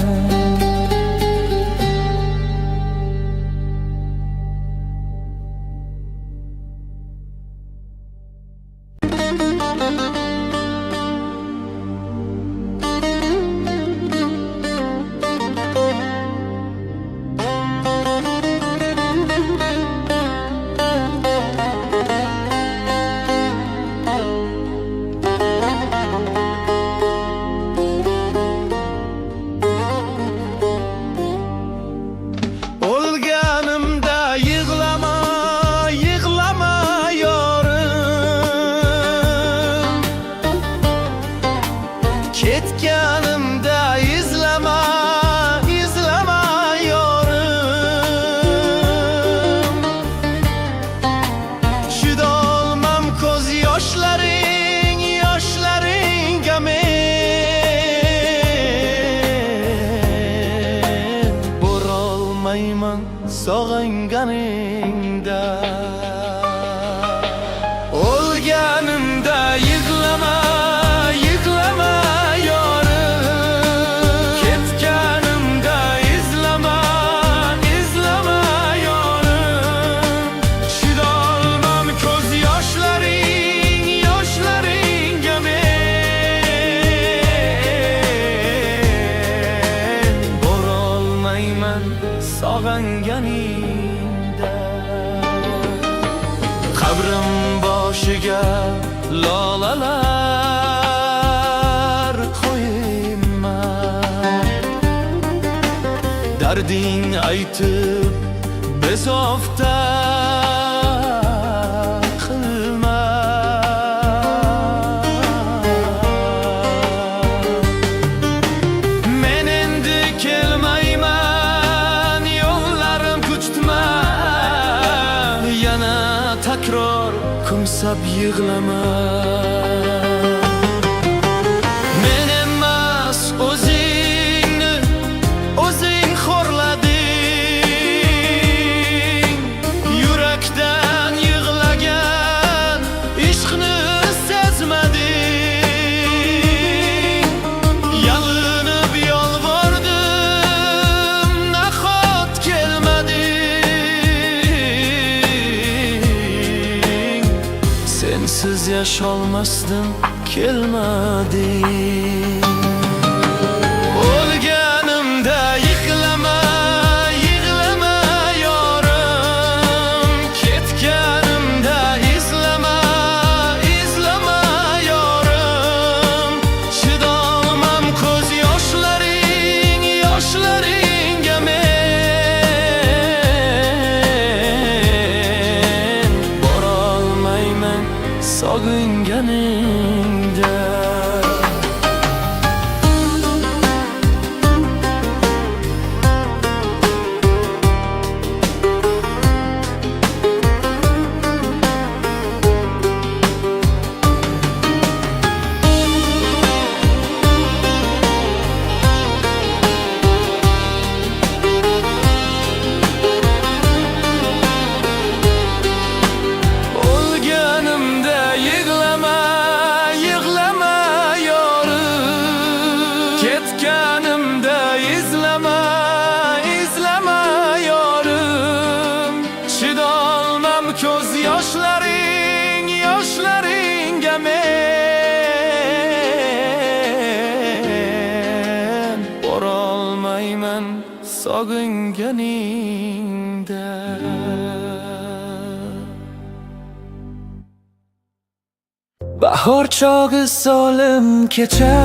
O'lganimda yig'lama, yig'lama yorim ketganimda izlama, izlama yorim chidolmam ko'z yoshlaring, yoshlaringga men borolmayman sog'inganingda o'lganimda yig'lama, yig'lama yorim ketganimda izlama, izlama yorim chidolmam ko'z yoshlaring, yoshlaringga men borolmayman sog'inganingda qabrim boshiga lolalar qo'yman darding aytib bezovta qilma men endi kelmayman yo'llarim kutma yana takror kumsab yig'lama men emas o'zingni o'zing xo'rlading yurakdan yig'lagan ishqni sezmading yalinib yolvordim nahot kelmading sensiz yasholmasdim kelmading o'lganimda yig'lama, yig'lama sog'inganingda. Bahor chog'i solim kecha,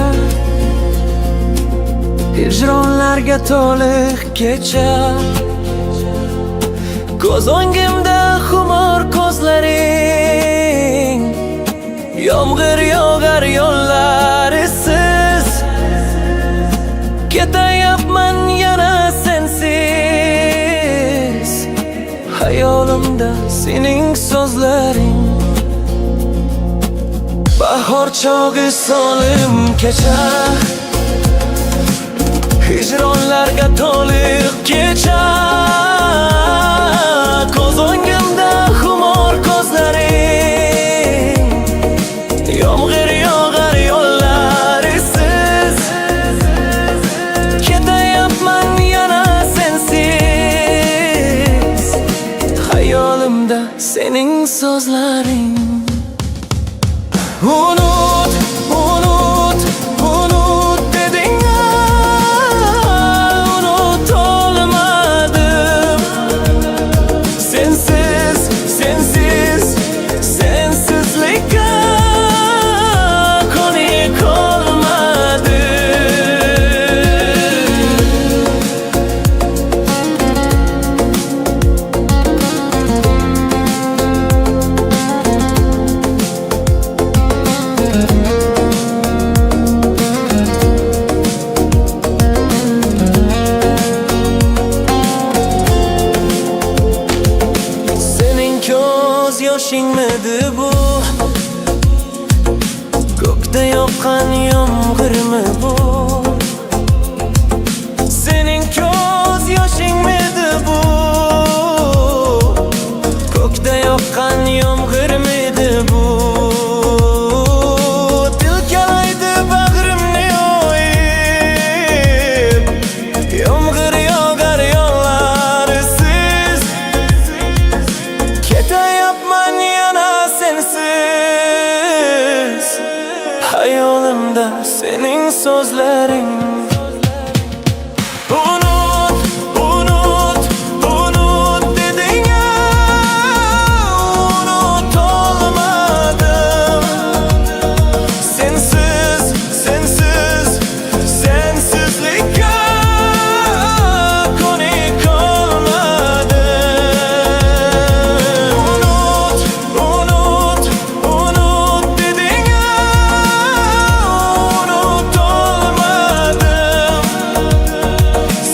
hijronlarga to'liq kecha. Ko'z o'ngimda xumor ko'zlaring, yomg'ir yog'ar yo'llarisiz. Ketayapman yana sensiz, hayolimda sening so'zlaring. Bahor chog'i solim kecha, hijronlarga to'liq kecha. Ko'z o'ngimda xumor ko'zlaring, yomg'ir yog'ar yo'llarisiz. Ketayapman yana sensiz, hayolimda sening so'zlaring. Unut, unut, unut deding-a, unutolmadım. Sensiz, sensiz, sensizlikka konik olmadım. Yoshingmidi bu? Ko'kda yoqqan yomg'irmi bu? Sening ko'z yoshingmidi bu? Ko'kda yoqqan yomg'irmidi bu? Tilkalaydi bag'rimni yoyib, yomg'ir yog'ar yo'llarisiz. Ketayapman yana sensiz, hayolimda sening so'zlaring. Unut, unut, unut deding-a, unutolmadım. Sensiz, sensiz, sensizlikka konik olmadım. Unut, unut, unut deding-a, unutolmadım.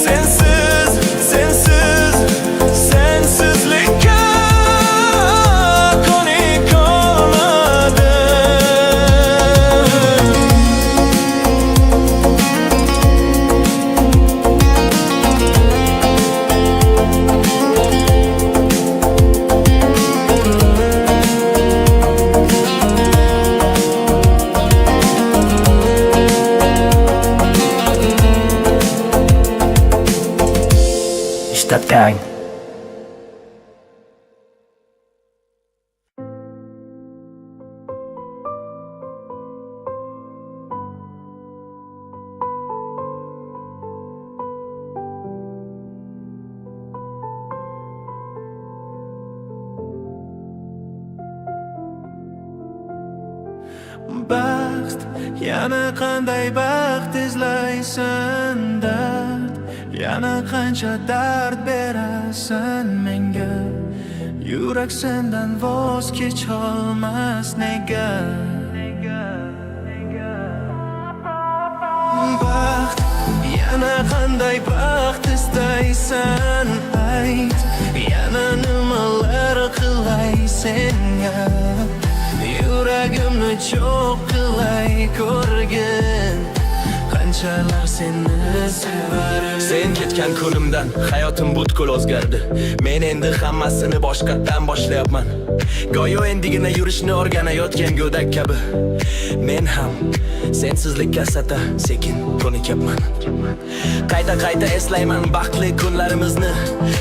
Sensiz, sensiz, sensizlikka konik olmadım. Ishlatgan. Baxt, yana qanday baxt izlaysan dard, yana qancha dard berasan menga. Yurak sendan voz kecholmas nega? Baxt, yana qanday baxt istaysan ayt, yana nimalar qilay senga? Yuragimni cho'q qilay ko'rgin, qanchalar seni sevarim. Sen ketgan kunimdan hayotim butkul o'zgardi. Men endi hammasini boshqatdan boshlayapman. Go'yo endigina yurishni o'rganayotgan go'dak kabi. Men ham sensizlikka sata sekin ko'nikyapman. Qayta eslayman baxtli kunlarimizni.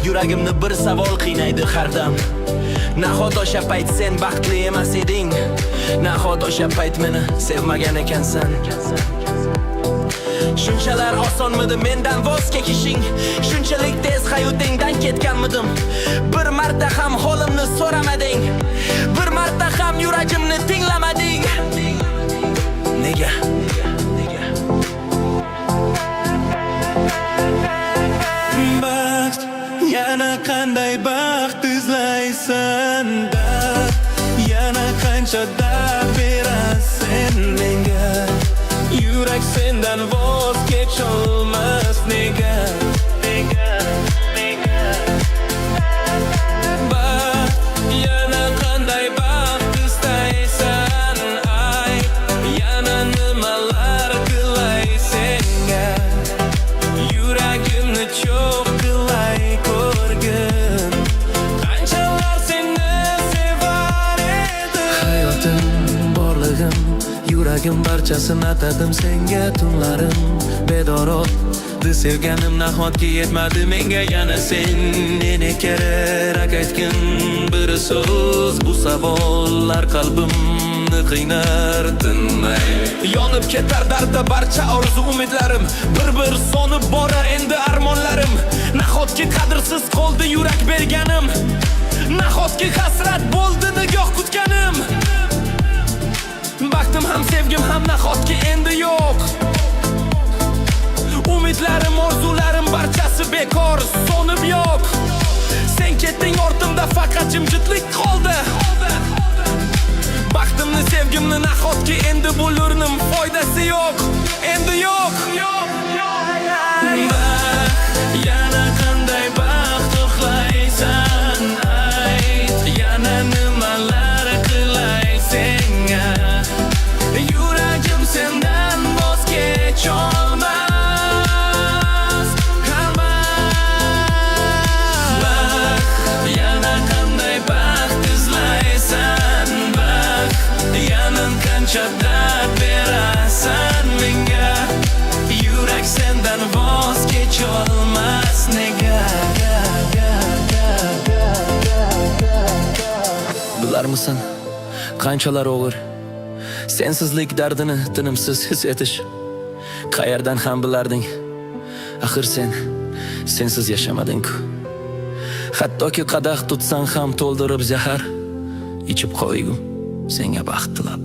Yuragimni bir savol qiynaydi har dam. Nahot o'sha payt sen baxtli emas eding? Nahot o'sha payt meni sevmagan ekansan? Shunchalar osonmidi mendan voz kechishing? Shunchalik tez hayotingdan ketganmidim? Bir marta ham holimni so'ramading, bir marta ham yuragimni tinglamading. Nega? Baxt, yana qanday baxt izlaysan? Dard, yana qancha dard berasan menga? Yurak sendan voz kecholmas nega? Baxt, yana qanday baxt istaysan? Ay, yana nimalar qilay senga? Yuragimni cho'q qilay ko'rgin, qanchalar seni sevar edim. Hayotim, borlig'im, yuragim barchasini atadim senga. Tunlarim bedorot sevganim nahotki yetmadi menga? Yana sen neni kerak aytgin bir so'z? Bu savollar qalbimni qiynar tinmay. Yonib ketar dardda barcha orzu umidlarim, bir so'nib borar endi armonlarim. Nahotki qadrsiz qoldi yurak berganim, nahotki hasrat bo'ldi nigoh kutganim. Baxtim ham sevgim ham nahotki endi yo'q. Umidlarim, orzularim barchasi bekor, so'nib yo'q. Sen ketding ortimda faqat jimjitlik qoldi. Baxtimni, sevgimni nahotki endi bo'lurnim, foydasi yo'q, endi yo'q. Yana qanday baxt uxlaysan? Ayt, yana nimalar qilay senga? Yuragim sendan voz kecholmas. Yana qanday baxt izlaysan? Yana qancha dard berasan menga? Yurak sendan voz kecholmas nega? Bilarmisan qanchalar og'ir sensizlik dardini tinimsiz his etish? Qayerdan ham bilarding? Axir sensiz yashamading-ku. Hattoki qadah tutsang ham to'ldirib zahar ichib qo'ygu senga baxt tilab.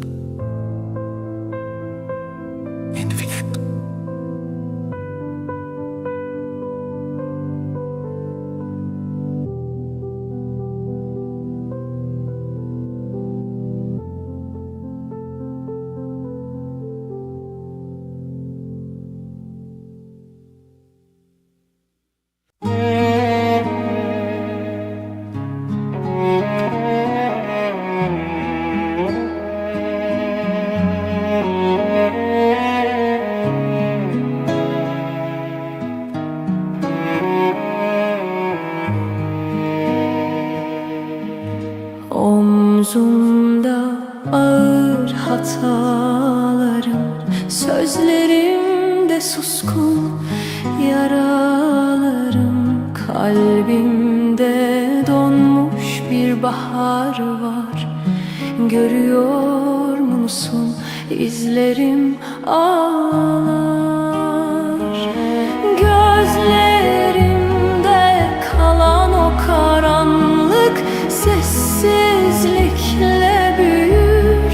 Omzumda ağır hatalarım, sözlerimde suskun yaralarım. Kalbimde donmuş bir bahar var. Görüyor musun, izlerim ağlar. Gözlerimde kalan o karanlık sessizlikle büyür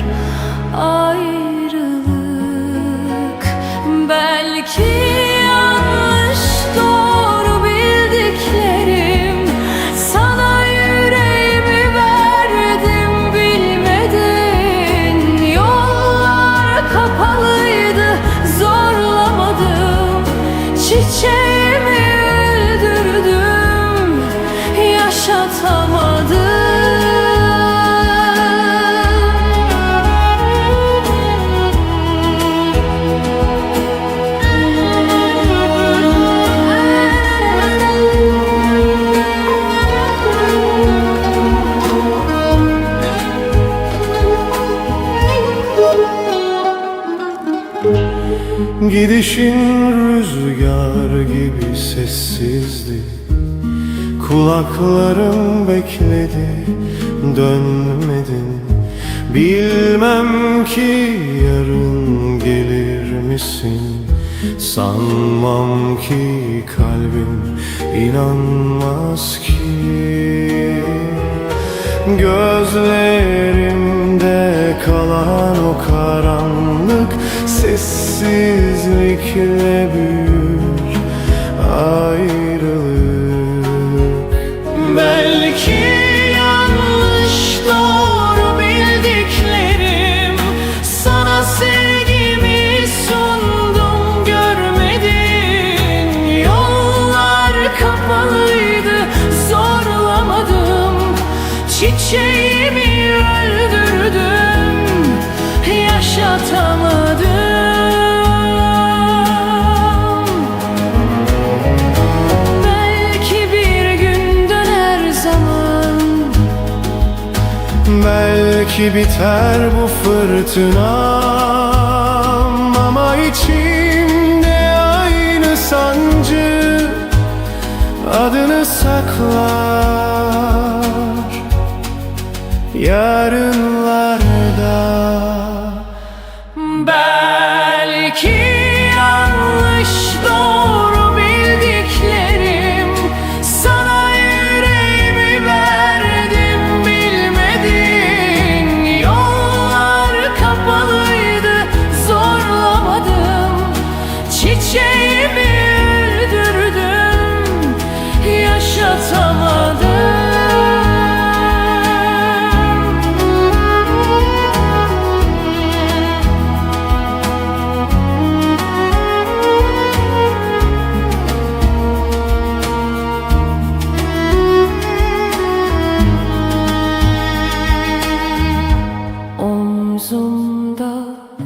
ayrılık. Belki yanlış doğru bildiklerim, sana yüreğimi verdim bilmedin. Yollar kapalıydı, zorlamadım. Çiçeğimi öldürdüm, yaşatamadım. Gidişin rüzgar gibi sessizdi. Kulaklarım bekledi, dönmedin. Bilmem ki yarın gelir misin? Sanmam ki kalbim inanmaz ki gözlerimde kalan o karanlık sessizlikle büyür ayrılık. Belki yanlış doğru bildiklerim, sana sevgimi sundum görmedin. Yollar kapalıydı, zorlamadım, çiçeğimi öldürdüm, yaşatamadım. Belki bir gün döner zaman, Belki biter bu fırtınam, ama içimde aynı sancı adını saklar yarınlarda. belki yanlış doğru bildiklerim, sana yüreğimi verdim bilmedin. Yollar kapalıydı, zorlamadım, çiçeğimi öldürdüm, yaşatamadım. Omzumda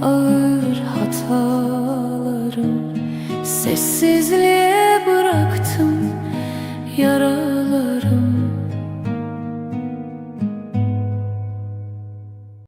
ağır hatalarım, sessizliğe